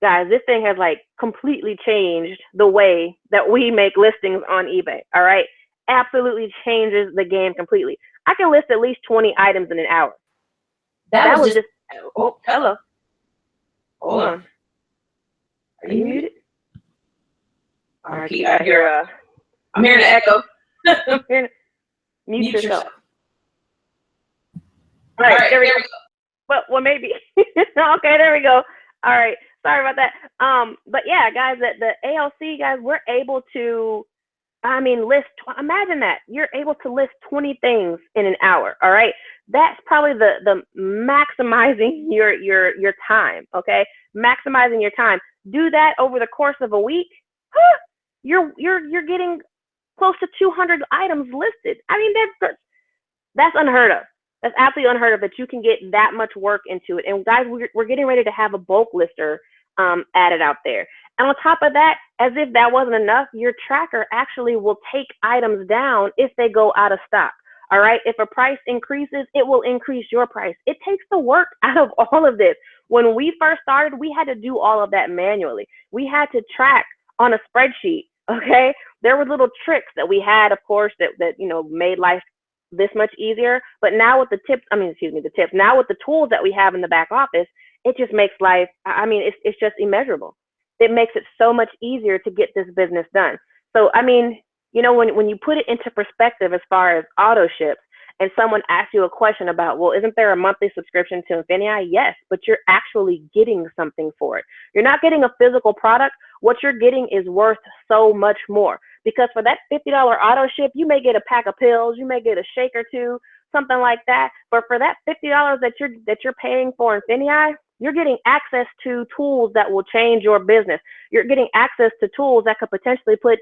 Guys, this thing has like completely changed the way that we make listings on eBay, all right? Absolutely changes the game completely. I can list at least 20 items in an hour. That was just, oh, hello. Hold on. Are you muted? All right, I hear, I'm hearing an echo. Mute yourself. All right, there we go. Well, maybe. Okay, there we go. All right, sorry about that. But yeah, guys, the ALC guys, we're able to, list. Imagine that you're able to list 20 things in an hour. All right, that's probably the maximizing your time. Okay, maximizing your time. Do that over the course of a week. You're getting close to 200 items listed. That's unheard of. That's absolutely unheard of that you can get that much work into it. And guys, we're getting ready to have a bulk lister added out there. And on top of that, as if that wasn't enough, your tracker actually will take items down if they go out of stock. All right. If a price increases, it will increase your price. It takes the work out of all of this. When we first started, we had to do all of that manually. We had to track on a spreadsheet. Okay. There were little tricks that we had, of course, that made life this much easier. But now with the tips, now with the tools that we have in the back office, it just makes life, it's just immeasurable. It makes it so much easier to get this business done. So, when you put it into perspective as far as auto ships, and someone asks you a question about, well, isn't there a monthly subscription to Infinity? Yes, but you're actually getting something for it. You're not getting a physical product. What you're getting is worth so much more. Because for that $50 auto ship, you may get a pack of pills, you may get a shake or two, something like that. But for that $50 that you're paying for Infinity, you're getting access to tools that will change your business. You're getting access to tools that could potentially put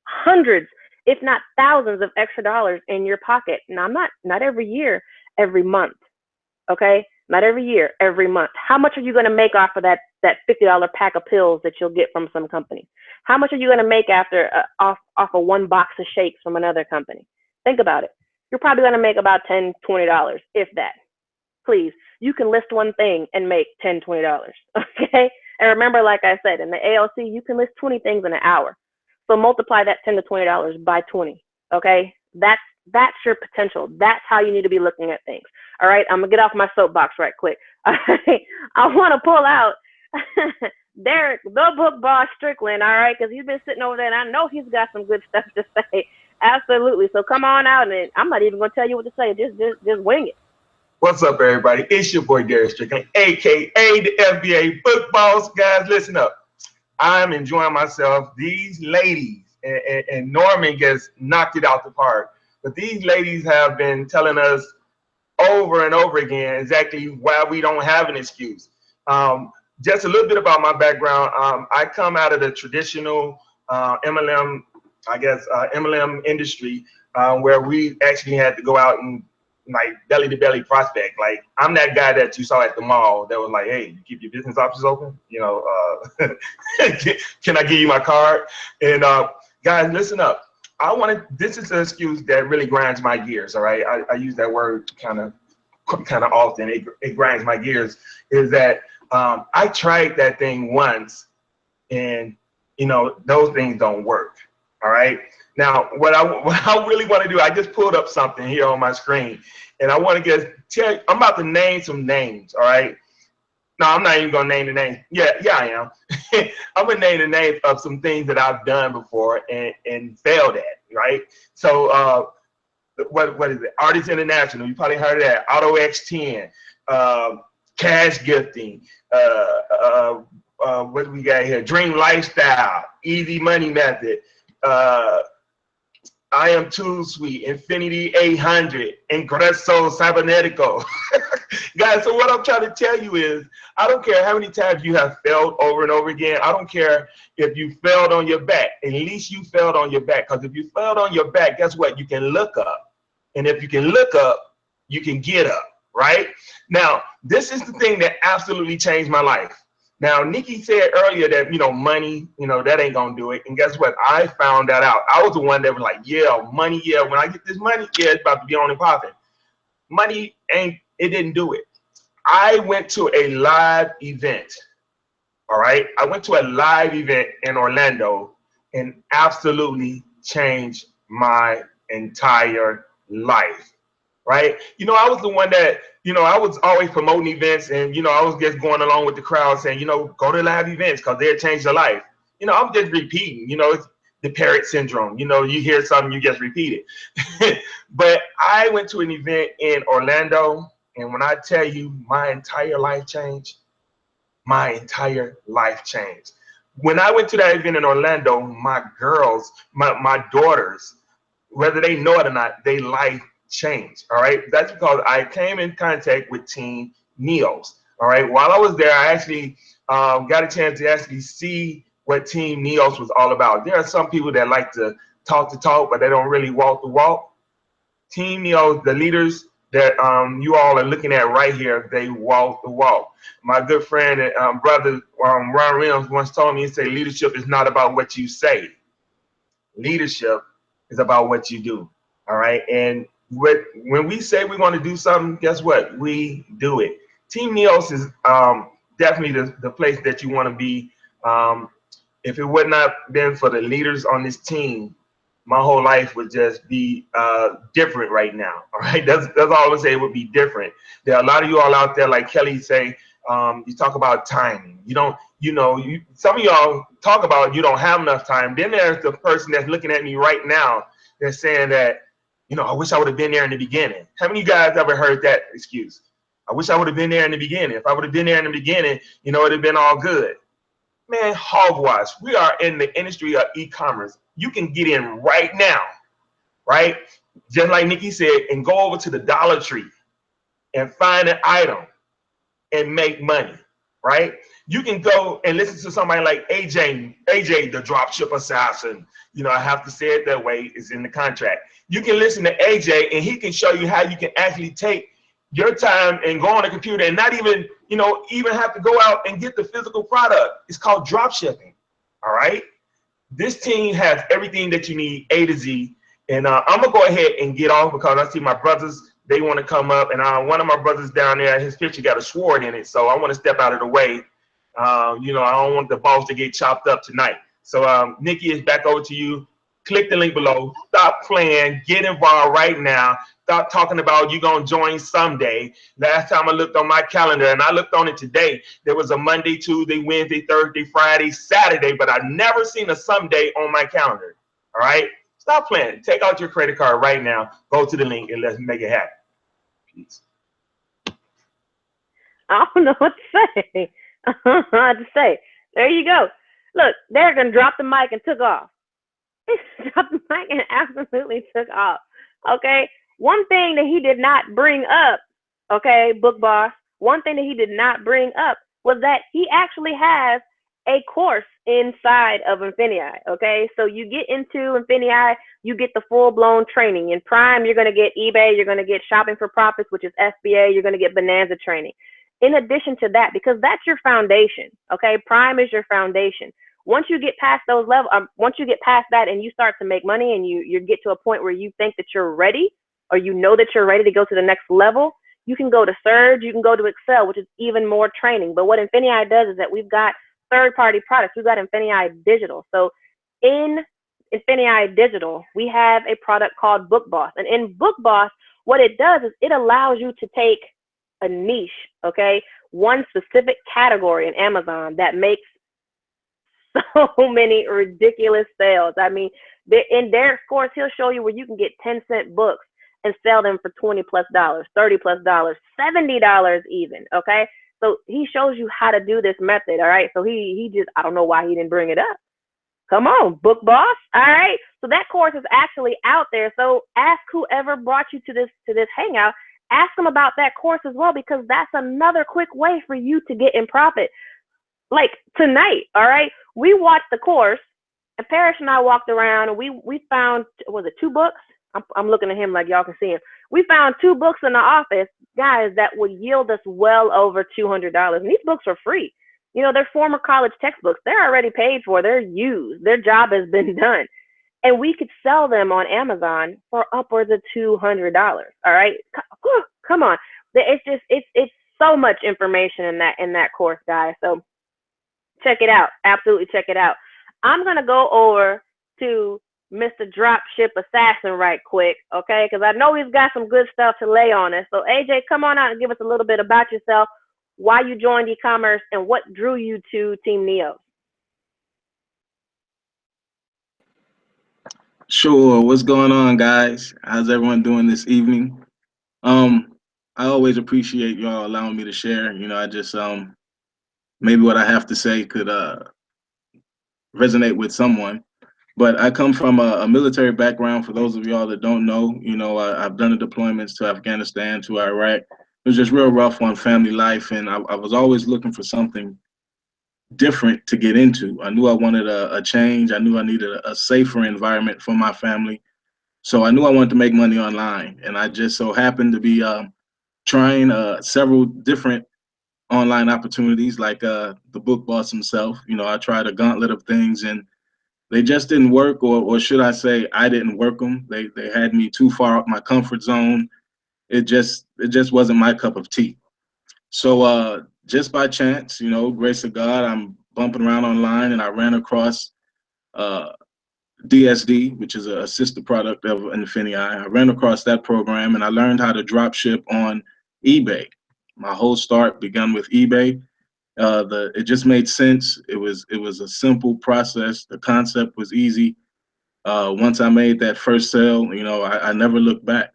hundreds, if not thousands of extra dollars in your pocket. Now, not every year, every month, okay? Not every year, every month. How much are you going to make off of that $50 pack of pills that you'll get from some company? How much are you going to make after off of one box of shakes from another company? Think about it. You're probably going to make about $10, $20, if that. please. You can list one thing and make $10, $20. Okay. And remember, like I said, in the ALC, you can list 20 things in an hour. So multiply that $10 to $20 by 20. Okay. That's your potential. That's how you need to be looking at things. All right. I'm gonna get off my soapbox right quick. All right. I want to pull out Derek, the book boss Strickland. All right, because he's been sitting over there, and I know he's got some good stuff to say. Absolutely. So come on out, and I'm not even gonna tell you what to say. Just wing it. What's up, everybody? It's your boy Derek Strickland, aka the FBA Book Boss. Guys, listen up. I'm enjoying myself. These ladies and Norman gets knocked it out the park, but these ladies have been telling us over and over again exactly why we don't have an excuse. Just a little bit about my background. I come out of the traditional MLM, MLM industry, where we actually had to go out and like belly to belly prospect. Like, I'm that guy that you saw at the mall that was like, hey, you keep your business options open? You know, can I give you my card? And guys, listen up. This is an excuse that really grinds my gears, all right? I use that word kind of often. It grinds my gears, is that I tried that thing once, and you know, those things don't work. All right. Now, what I really want to do, I just pulled up something here on my screen, and I want to I'm about to name some names. All right. No, I'm not even gonna name the names. Yeah, I am. I'm gonna name the names of some things that I've done before and failed at. Right. So what is it? Artists International. You probably heard of that. Auto X10. Cash gifting. What do we got here? Dream Lifestyle. Easy Money Method. I Am Too Sweet, Infinity 800, Ingresso Cybernetico. Guys, so what I'm trying to tell you is, I don't care how many times you have failed over and over again. I don't care if you failed on your back. At least you failed on your back. Because if you failed on your back, guess what? You can look up. And if you can look up, you can get up, right? Now, this is the thing that absolutely changed my life. Now, Nikki said earlier that, you know, money, you know, that ain't gonna do it. And guess what? I found that out. I was the one that was like, yeah, money, yeah. When I get this money, yeah, it's about to be on and popping. Money it didn't do it. I went to a live event. All right. I went to a live event in Orlando and absolutely changed my entire life. Right? You know, I was the one that, you know, I was always promoting events, and, you know, I was just going along with the crowd saying, you know, go to live events because they'll change your life. You know, I'm just repeating, you know, it's the parrot syndrome. You know, you hear something, you just repeat it. But I went to an event in Orlando, and when I tell you my entire life changed, my entire life changed. When I went to that event in Orlando, my girls, my daughters, whether they know it or not, they life change. All right. That's because I came in contact with Team Neos. All right. While I was there, I actually got a chance to actually see what Team Neos was all about. There are some people that like to talk the talk, but they don't really walk the walk. Team Neos, the leaders that you all are looking at right here, they walk the walk. My good friend and brother Ron Rims once told me, he said, leadership is not about what you say. Leadership is about what you do. All right. And when we say we're going to do something, guess what? We do it. Team Neos is definitely the place that you want to be. If it would not been for the leaders on this team, my whole life would just be different right now. All right, that's all I would say. It would be different. There are a lot of you all out there, like Kelly say, you talk about timing. You don't, you know, some of y'all talk about you don't have enough time. Then there's the person that's looking at me right now that's saying that, you know, I wish I would have been there in the beginning. How many of you guys ever heard that excuse? I wish I would have been there in the beginning. If I would have been there in the beginning, you know, it'd have been all good. Man, hogwash. We are in the industry of e-commerce. You can get in right now, right? Just like Nikki said, and go over to the Dollar Tree and find an item and make money, right? You can go and listen to somebody like AJ, the dropship assassin. You know, I have to say it that way. It's in the contract. You can listen to AJ, and he can show you how you can actually take your time and go on the computer and not even, you know, even have to go out and get the physical product. It's called drop shipping. All right. This team has everything that you need, A to Z. And I'm gonna go ahead and get off because I see my brothers they want to come up, and one of my brothers down there, his picture got a sword in it, so I want to step out of the way. You know, I don't want the balls to get chopped up tonight. So, Nikki, is back over to you. Click the link below. Stop playing. Get involved right now. Stop talking about you going to join someday. Last time I looked on my calendar, and I looked on it today, there was a Monday, Tuesday, Wednesday, Thursday, Friday, Saturday, but I never seen a someday on my calendar. All right? Stop playing. Take out your credit card right now. Go to the link, and let's make it happen. Peace. I don't know what to say. I don't know what to say. There you go. Look, Derek done dropped the mic and took off. He dropped the mic and absolutely took off. Okay? One thing that he did not bring up, okay, Book Boss, one thing that he did not bring up was that he actually has a course inside of Infinii, okay? So you get into Infinii, you get the full-blown training. In Prime, you're going to get eBay, you're going to get Shopping for Profits, which is FBA, you're going to get Bonanza training. In addition to that, because that's your foundation, okay? Prime is your foundation. Once you get past those levels, once you get past that and you start to make money and you get to a point where you think that you're ready, or you know that you're ready to go to the next level, you can go to Surge, you can go to Excel, which is even more training. But what Infinii does is that we've got third-party products. We've got Infinii Digital. So in Infinii Digital, we have a product called Book Boss. And in Book Boss, what it does is it allows you to take a niche, okay, one specific category in Amazon that makes so many ridiculous sales. I mean, in Derek's course, he'll show you where you can get 10-cent books and sell them for $20+, $30+, $70 even, okay? So he shows you how to do this method, all right? So he just, I don't know why he didn't bring it up. Come on, Book Boss, all right? So that course is actually out there. So ask whoever brought you to this Hangout, ask them about that course as well, because that's another quick way for you to get in profit. Like tonight, all right? We watched the course, and Parrish and I walked around, and we found, was it 2 books? I'm looking at him like y'all can see him. We found 2 books in the office, guys, that would yield us well over $200. And these books are free. You know, they're former college textbooks. They're already paid for. They're used. Their job has been done. And we could sell them on Amazon for upwards of $200. All right? Come on. It's so much information in that course, guys. So check it out. Absolutely check it out. I'm going to go over to Mr. Dropship Assassin right quick, okay? Because I know he's got some good stuff to lay on us. So, AJ, come on out and give us a little bit about yourself, why you joined e-commerce, and what drew you to Team Neo. Sure. What's going on, guys? How's everyone doing this evening? I always appreciate y'all allowing me to share. You know, I just maybe what I have to say could resonate with someone. But I come from a military background. For those of y'all that don't know, you know, I've done the deployments to Afghanistan, to Iraq. It was just real rough on family life, and I was always looking for something different to get into. I knew I wanted a change. I knew I needed a safer environment for my family. So I knew I wanted to make money online, and I just so happened to be trying several different online opportunities, like the Book Boss himself. You know, I tried a gauntlet of things, and they just didn't work, or should I say, I didn't work them. They had me too far out my comfort zone. It just wasn't my cup of tea. So just by chance, you know, grace of God, I'm bumping around online, and I ran across DSD, which is a sister product of Infinii. I ran across that program, and I learned how to drop ship on eBay. My whole start began with eBay. It just made sense. It was a simple process. The concept was easy. Once I made that first sale, you know, I never looked back,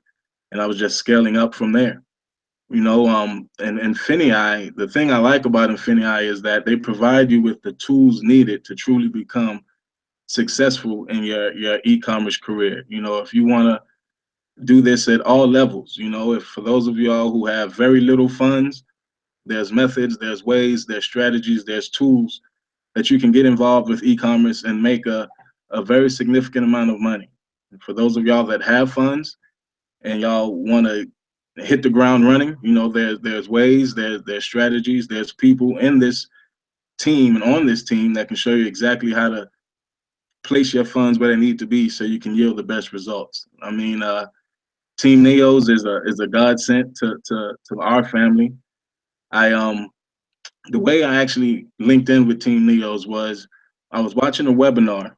and I was just scaling up from there. You know, and Infinii, the thing I like about Infinii is that they provide you with the tools needed to truly become successful in your e-commerce career. You know, if you want to do this at all levels, you know, if for those of y'all who have very little funds, there's methods, there's ways, there's strategies, there's tools that you can get involved with e-commerce and make a very significant amount of money. And for those of y'all that have funds and y'all want to hit the ground running, you know, there's ways, there's strategies, there's people in this team and on this team that can show you exactly how to place your funds where they need to be so you can yield the best results. I mean, Team Neos is a godsend to our family. I The way I actually linked in with Team Neos was I was watching a webinar.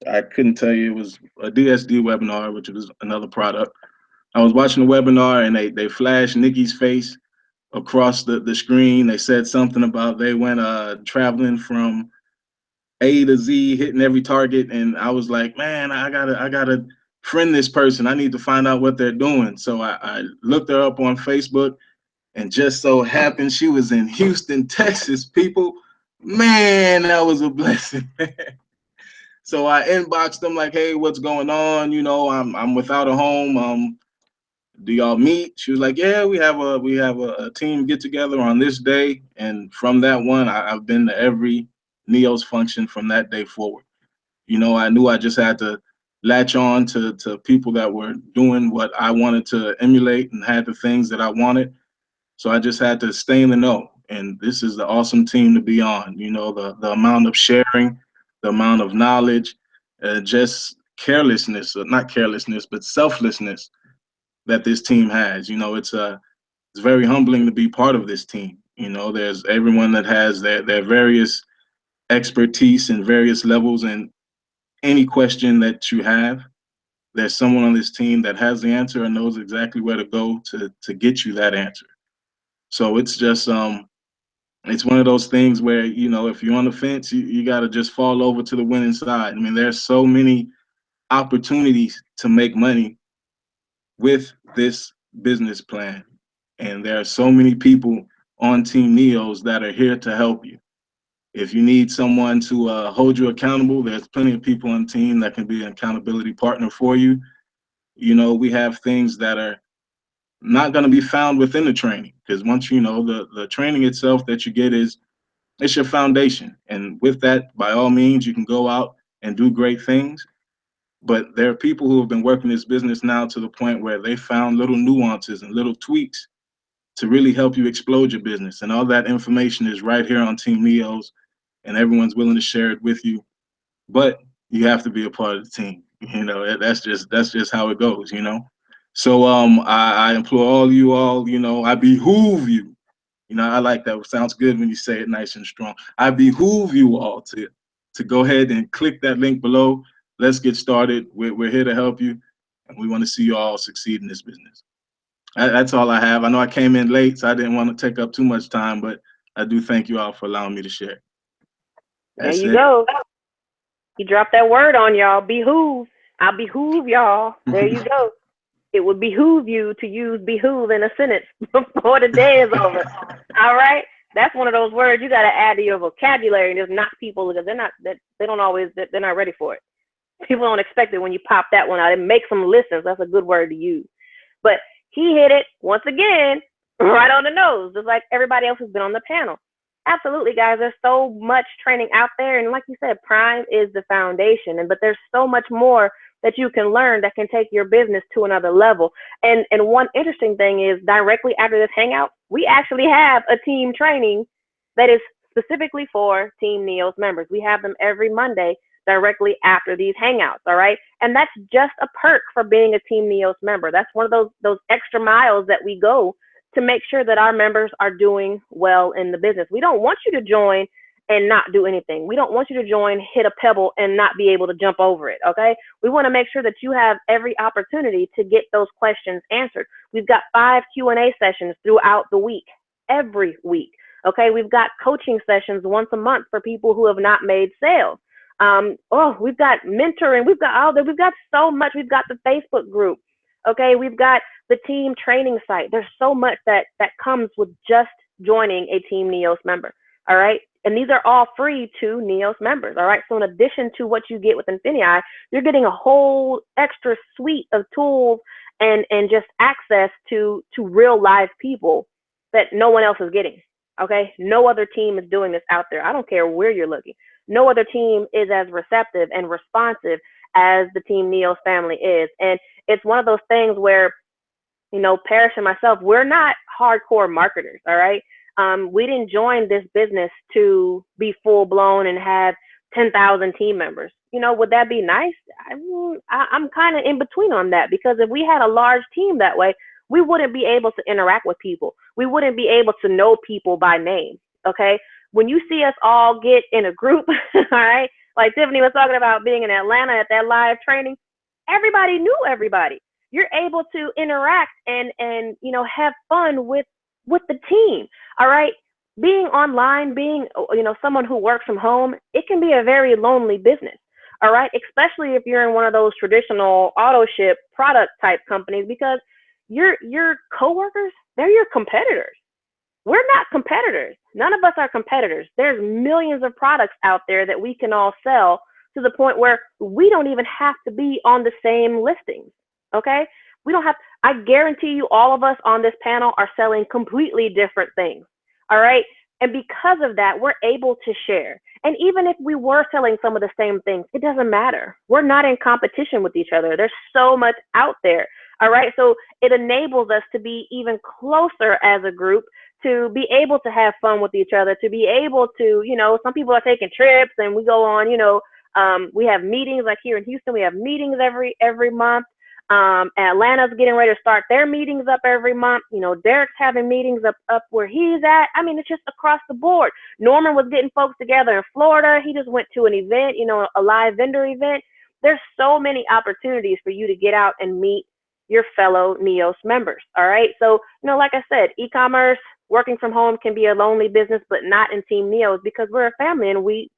I couldn't tell you, it was a DSD webinar, which was another product. I was watching the webinar and they flashed Nikki's face across the screen. They said something about they went traveling from A to Z, hitting every target, and I was like, man, I gotta friend this person. I need to find out what they're doing. So I looked her up on Facebook, and just so happened she was in Houston, Texas. People, man, that was a blessing. So I inboxed them like, hey, what's going on? You know, I'm without a home. Do y'all meet? She was like, yeah, we have a team get together on this day. And from that one, I've been to every Neos function from that day forward. You know, I knew I just had to latch on to people that were doing what I wanted to emulate and had the things that I wanted. So I just had to stay in the know. And this is the awesome team to be on. You know, the amount of sharing, the amount of knowledge, just carelessness, or not carelessness, but selflessness that this team has. You know, it's very humbling to be part of this team. You know, there's everyone that has their various expertise in various levels, and any question that you have, there's someone on this team that has the answer and knows exactly where to go to get you that answer. So it's just it's one of those things where, you know, if you're on the fence, you got to just fall over to the winning side. I mean, there's so many opportunities to make money with this business plan, and there are so many people on Team Neos that are here to help you. If you need someone to hold you accountable, there's plenty of people on the team that can be an accountability partner for you. You know, we have things that are not going to be found within the training, because once you know, the training itself that you get is, it's your foundation. And with that, by all means, you can go out and do great things. But there are people who have been working this business now to the point where they found little nuances and little tweaks to really help you explode your business. And all that information is right here on Team Neos, and everyone's willing to share it with you. But you have to be a part of the team. You know, that's just how it goes, you know. So I implore all you all, you know, I behoove you. You know, I like that. It sounds good when you say it nice and strong. I behoove you all to go ahead and click that link below. Let's get started. We're here to help you, and we want to see you all succeed in this business. That's all I have. I know I came in late, so I didn't want to take up too much time, but I do thank you all for allowing me to share. There That's you it. go. You dropped that word on y'all. Behoove. I behoove y'all. There you go. It would behoove you to use behoove in a sentence before the day is over. All right? That's one of those words you got to add to your vocabulary and just knock people, because they're not ready for it. People don't expect it when you pop that one out. It makes them listen. So that's a good word to use. But he hit it once again right on the nose, just like everybody else has been on the panel. Absolutely, guys. There's so much training out there, and like you said, Prime is the foundation. But there's so much more that you can learn that can take your business to another level. And one interesting thing is, directly after this hangout, we actually have a team training that is specifically for Team Neos members. We have them every Monday directly after these hangouts, all right? And that's just a perk for being a Team Neos member. That's one of those extra miles that we go to make sure that our members are doing well in the business. We don't want you to join and not do anything. We don't want you to join, hit a pebble, and not be able to jump over it, okay? We want to make sure that you have every opportunity to get those questions answered. We've got 5 Q&A sessions throughout the week, every week, okay? We've got coaching sessions once a month for people who have not made sales. We've got mentoring. We've got so much. We've got the Facebook group. Okay. We've got the team training site. There's so much that comes with just joining a Team Neos member. All right. And these are all free to Neos members. All right. So in addition to what you get with Infinii, you're getting a whole extra suite of tools and just access to real live people that no one else is getting. Okay. No other team is doing this out there. I don't care where you're looking. No other team is as receptive and responsive as the Team Neos family is. And it's one of those things where, you know, Parrish and myself, we're not hardcore marketers, all right? We didn't join this business to be full blown and have 10,000 team members. Would that be nice? I'm kind of in between on that, because if we had a large team that way, we wouldn't be able to interact with people. We wouldn't be able to know people by name. Okay. When you see us all get in a group, all right, like Tiffany was talking about being in Atlanta at that live training, everybody knew everybody. You're able to interact and have fun with the team. All right. Being online, being someone who works from home, it can be a very lonely business. All right, especially if you're in one of those traditional auto ship product type companies, because your coworkers, they're your competitors. We're not competitors. None of us are competitors. There's millions of products out there that we can all sell, to the point where we don't even have to be on the same listings. Okay? We don't have, I guarantee you, all of us on this panel are selling completely different things. All right? And because of that, we're able to share. And even if we were selling some of the same things, it doesn't matter. We're not in competition with each other. There's so much out there. All right. So it enables us to be even closer as a group, to be able to have fun with each other, to be able to, some people are taking trips and we go on, we have meetings, like here in Houston, we have meetings every month. Atlanta's getting ready to start their meetings up every month. Derek's having meetings up where he's at. I mean, it's just across the board. Norman was getting folks together in Florida. He just went to an event, a live vendor event. There's so many opportunities for you to get out and meet your fellow NEOS members. All right. So, like I said, e-commerce, working from home can be a lonely business, but not in Team NEOS, because we're a family and we've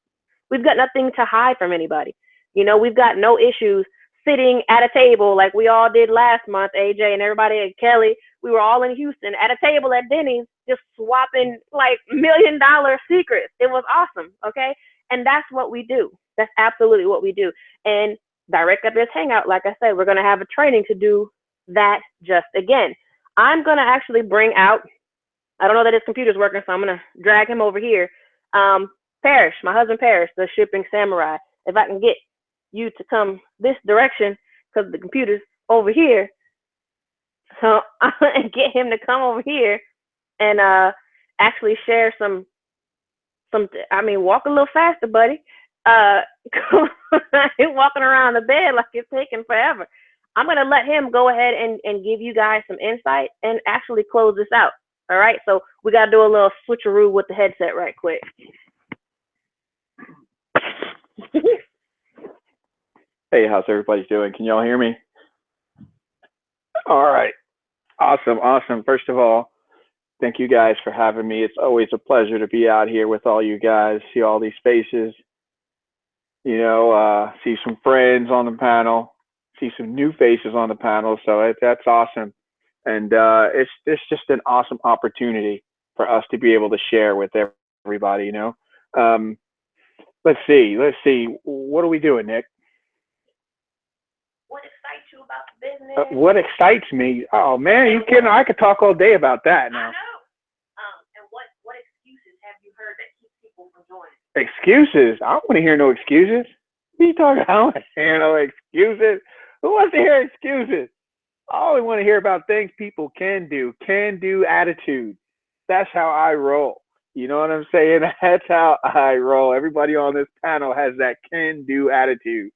got nothing to hide from anybody. We've got no issues sitting at a table like we all did last month, AJ and everybody, and Kelly. We were all in Houston at a table at Denny's, just swapping like $1 million secrets. It was awesome. Okay. And that's what we do. That's absolutely what we do. And direct up this Hangout, like I said, we're going to have a training to do that just again. I'm going to actually bring out, I don't know that his computer's working, so I'm going to drag him over here. Parrish, my husband Parrish, the shipping samurai. If I can get you to come this direction, because the computer's over here. So I'm going to get him to come over here and actually share some, walk a little faster, buddy. He's walking around the bed like it's taking forever. I'm going to let him go ahead and give you guys some insight and actually close this out. All right, so we got to do a little switcheroo with the headset right quick. Hey, how's everybody doing? Can y'all hear me? All right. Awesome. First of all, thank you guys for having me. It's always a pleasure to be out here with all you guys, see all these faces, see some friends on the panel, see some new faces on the panel. So that's awesome. And it's just an awesome opportunity for us to be able to share with everybody, Let's see. What are we doing, Nick? What excites you about the business? What excites me? Oh man, you kidding? I could talk all day about that now. I know. And what excuses have you heard that keep people from joining? Excuses? I don't want to hear no excuses. What are you talking about? I don't want to hear no excuses. Who wants to hear excuses? I only want to hear about things people can do attitude. That's how I roll. You know what I'm saying? That's how I roll. Everybody on this panel has that can-do attitude.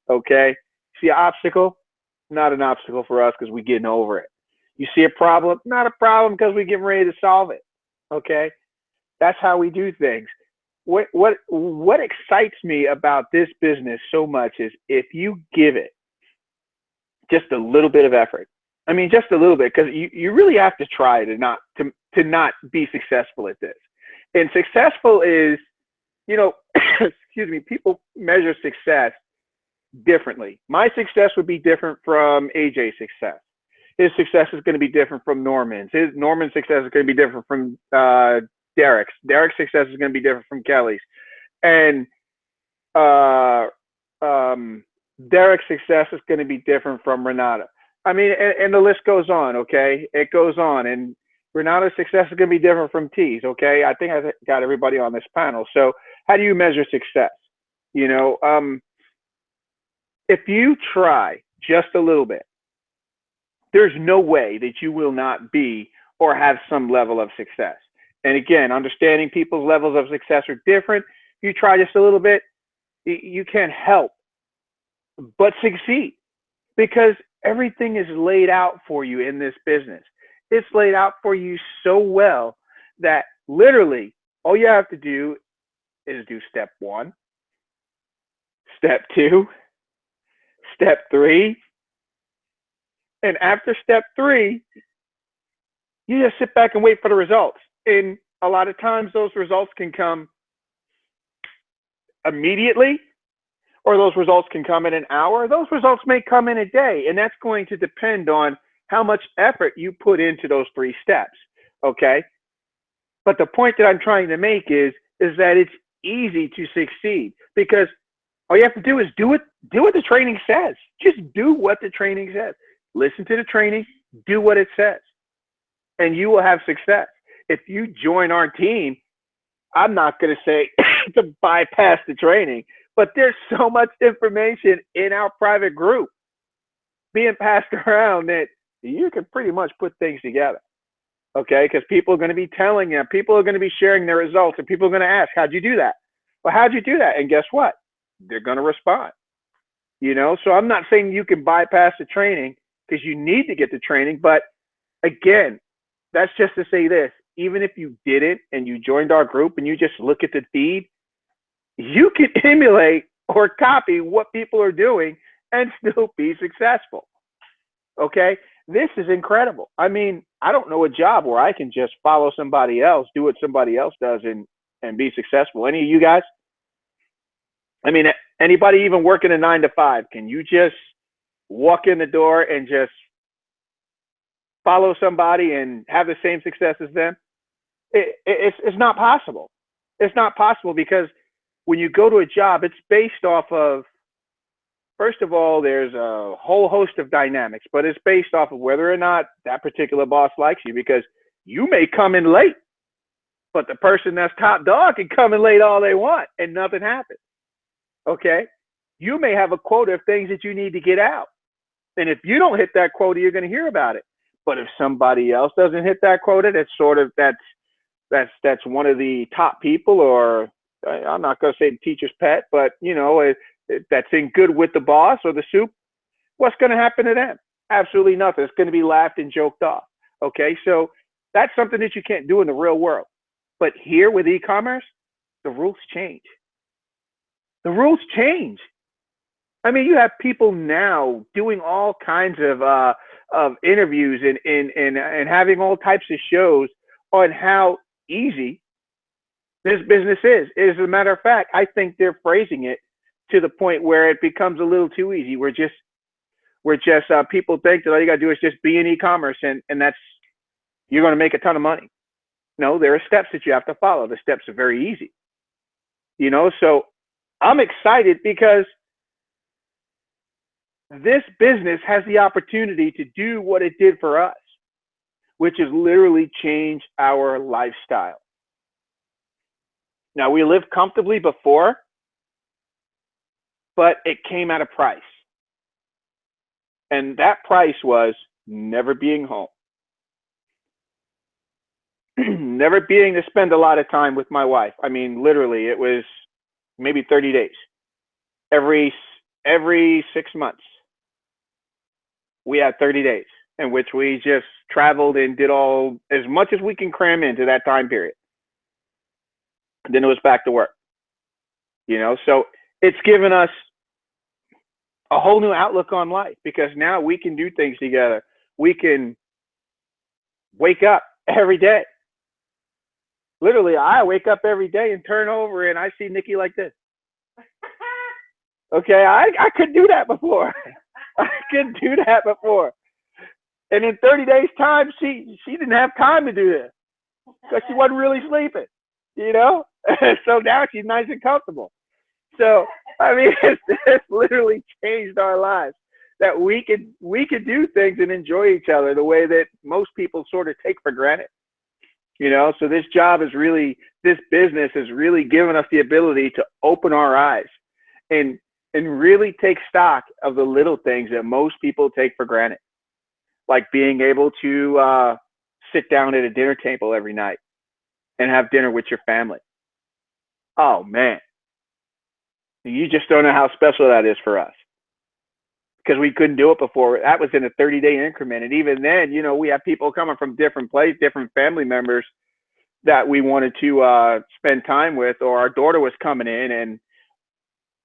Okay? See an obstacle? Not an obstacle for us because we're getting over it. You see a problem? Not a problem because we're getting ready to solve it. Okay? That's how we do things. What excites me about this business so much is if you give it just a little bit of effort. I mean, just a little bit, because you really have to try to not be successful at this. And successful is, excuse me, people measure success differently. My success would be different from AJ's success. His success is going to be different from Norman's. Norman's success is going to be different from Derek's. Derek's success is going to be different from Kelly's. And Derek's success is going to be different from Renata. I mean, and the list goes on, okay? It goes on. And Renata's success is going to be different from T's, okay? I think I got everybody on this panel. So how do you measure success? If you try just a little bit, there's no way that you will not be or have some level of success. And again, understanding people's levels of success are different. If you try just a little bit, You can't help but succeed because everything is laid out for you in this business. It's laid out for you so well that literally all you have to do is do step 1, step 2, step 3, and after step 3, you just sit back and wait for the results. And a lot of times those results can come immediately, or those results can come in an hour. Those results may come in a day, and that's going to depend on how much effort you put into those 3 steps, okay? But the point that I'm trying to make is that it's easy to succeed because all you have to do is do what the training says. Just do what the training says. Listen to the training, do what it says, and you will have success. If you join our team, I'm not going to say to bypass the training, but there's so much information in our private group being passed around that you can pretty much put things together, okay? Because people are going to be telling you, people are going to be sharing their results, and people are going to ask, how'd you do that? Well, how'd you do that? And guess what? They're going to respond, you know? So I'm not saying you can bypass the training because you need to get the training, but again, that's just to say this, even if you didn't and you joined our group and you just look at the feed, you can emulate or copy what people are doing and still be successful. Okay? This is incredible. I mean, I don't know a job where I can just follow somebody else, do what somebody else does and be successful. Any of you guys? I mean, anybody even working a 9 to 5, can you just walk in the door and just follow somebody and have the same success as them? It's not possible. It's not possible because when you go to a job, it's based off of, first of all, there's a whole host of dynamics, but it's based off of whether or not that particular boss likes you, because you may come in late, but the person that's top dog can come in late all they want and nothing happens. Okay? You may have a quota of things that you need to get out. And if you don't hit that quota, you're going to hear about it. But if somebody else doesn't hit that quota, that's one of the top people, or I'm not going to say the teacher's pet, but you know, that's in good with the boss or the soup, what's going to happen to them? Absolutely nothing. It's going to be laughed and joked off. Okay, so that's something that you can't do in the real world. But here with e-commerce, the rules change. The rules change. I mean, you have people now doing all kinds of interviews and having all types of shows on how easy this business is. As a matter of fact, I think they're phrasing it to the point where it becomes a little too easy. We're just people think that all you got to do is just be in e-commerce and that's, you're going to make a ton of money. No, there are steps that you have to follow. The steps are very easy. You know, so I'm excited because this business has the opportunity to do what it did for us, which is literally change our lifestyle. Now, we lived comfortably before, but it came at a price. And that price was never being home. Never being to spend a lot of time with my wife. I mean, literally, it was maybe 30 days. Every 6 months, we had 30 days in which we just traveled and did all as much as we can cram into that time period. And then it was back to work. You know, so it's given us a whole new outlook on life because now we can do things together. We can wake up every day. Literally, I wake up every day and turn over and I see Nikki like this. Okay, I couldn't do that before. I couldn't do that before. And in 30 days' time, she didn't have time to do this because she wasn't really sleeping, you know? So now she's nice and comfortable. So, I mean, it's literally changed our lives, that we could do things and enjoy each other the way that most people sort of take for granted. You know, so this business has really given us the ability to open our eyes and really take stock of the little things that most people take for granted, like being able to sit down at a dinner table every night and have dinner with your family. Oh man, You just don't know how special that is for us, because we couldn't do it before. That was in a 30-day increment. And even then, you know, we have people coming from different places, different family members that we wanted to spend time with, or our daughter was coming in, and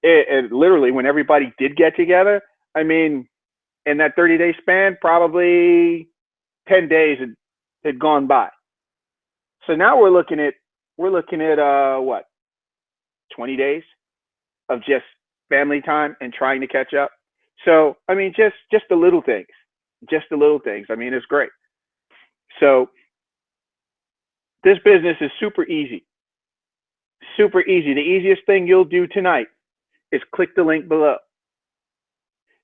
it literally, when everybody did get together, I mean, in that 30-day span, probably 10 days had gone by. So now we're looking at what, 20 days of just family time and trying to catch up. So I mean, just the little things, I mean, it's great. So this business is super easy. The easiest thing you'll do tonight is click the link below.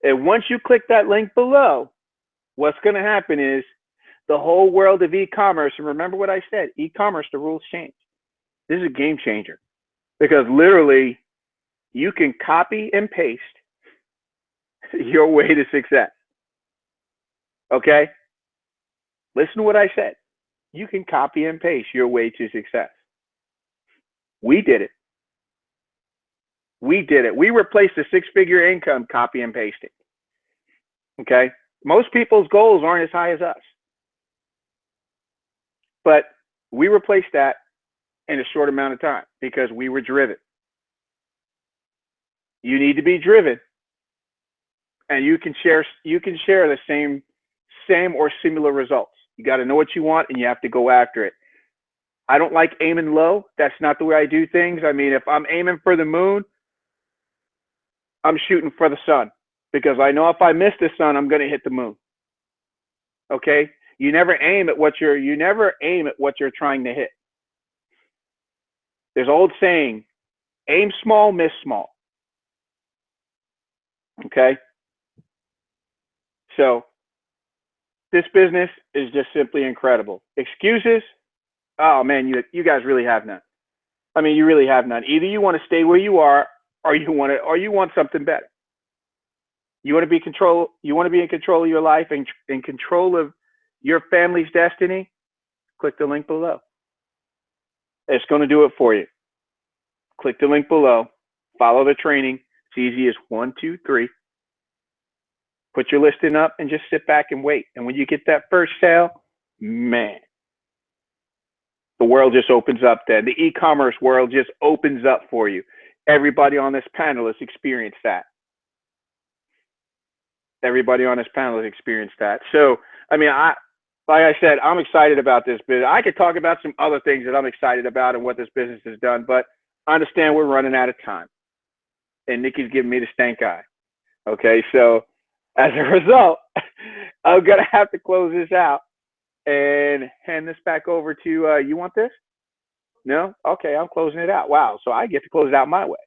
And once you click that link below, what's going to happen is the whole world of e-commerce, and remember what I said, e-commerce, the rules change. This is a game changer, because literally you can copy and paste your way to success. Okay? Listen to what I said. You can copy and paste your way to success. We did it. We replaced a six-figure income copy and pasting. Okay? Most people's goals aren't as high as us. But we replaced that in a short amount of time because we were driven. You need to be driven, and you can share the same or similar results. You got to know what you want, and you have to go after it. I don't like aiming low. That's not the way I do things. I mean, if I'm aiming for the moon, I'm shooting for the sun, because I know if I miss the sun, I'm going to hit the moon. Okay? You never aim at what you're trying to hit. There's an old saying, aim small, miss small. Okay? So this business is just simply incredible. Excuses? Oh man, you guys really have none. I mean, you really have none. Either you want to stay where you are, or you want something better. You want to be in control of your life and in control of your family's destiny? Click the link below. It's going to do it for you. Click the link below. Follow the training. It's easy as 1, 2, 3. Put your listing up and just sit back and wait. And when you get that first sale, man, the world just opens up then. The e-commerce world just opens up for you. Everybody on this panel has experienced that. So, I mean, like I said, I'm excited about this business. I could talk about some other things that I'm excited about and what this business has done, but I understand we're running out of time. And Nikki's giving me the stank eye. Okay, so as a result, I'm going to have to close this out and hand this back over to, you want this? No? Okay, I'm closing it out. Wow, so I get to close it out my way.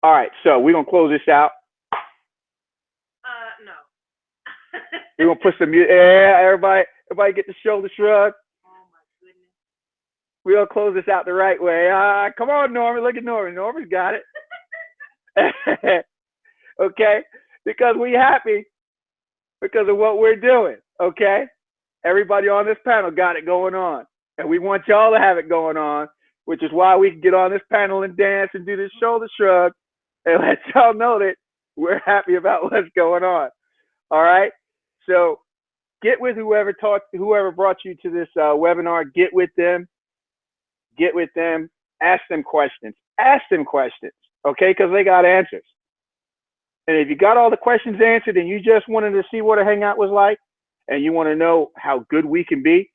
All right, so we're going to close this out. No. We're going to put some music. Yeah, everybody get the shoulder shrug. Oh my goodness. We're going to close this out the right way. Come on, Norman. Look at Norman. Norman's got it. Okay? Because we're happy because of what we're doing. Okay? Everybody on this panel got it going on. And we want y'all to have it going on, which is why we can get on this panel and dance and do this shoulder shrug and let y'all know that we're happy about what's going on. All right? So get with whoever brought you to this webinar. Get with them. Ask them questions. Okay? Because they got answers. And if you got all the questions answered and you just wanted to see what a Hangout was like and you want to know how good we can be,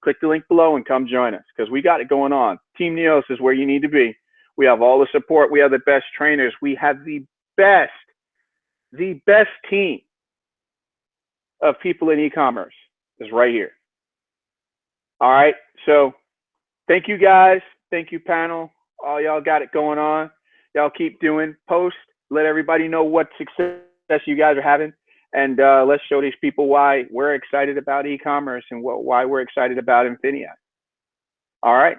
click the link below and come join us, because we got it going on. Team Neos is where you need to be. We have all the support. We have the best trainers. We have the best team of people in e-commerce is right here. All right. So thank you guys. Thank you, panel. All y'all got it going on. Y'all keep doing post. Let everybody know what success you guys are having. And let's show these people why we're excited about e-commerce and why we're excited about Infinia. All right.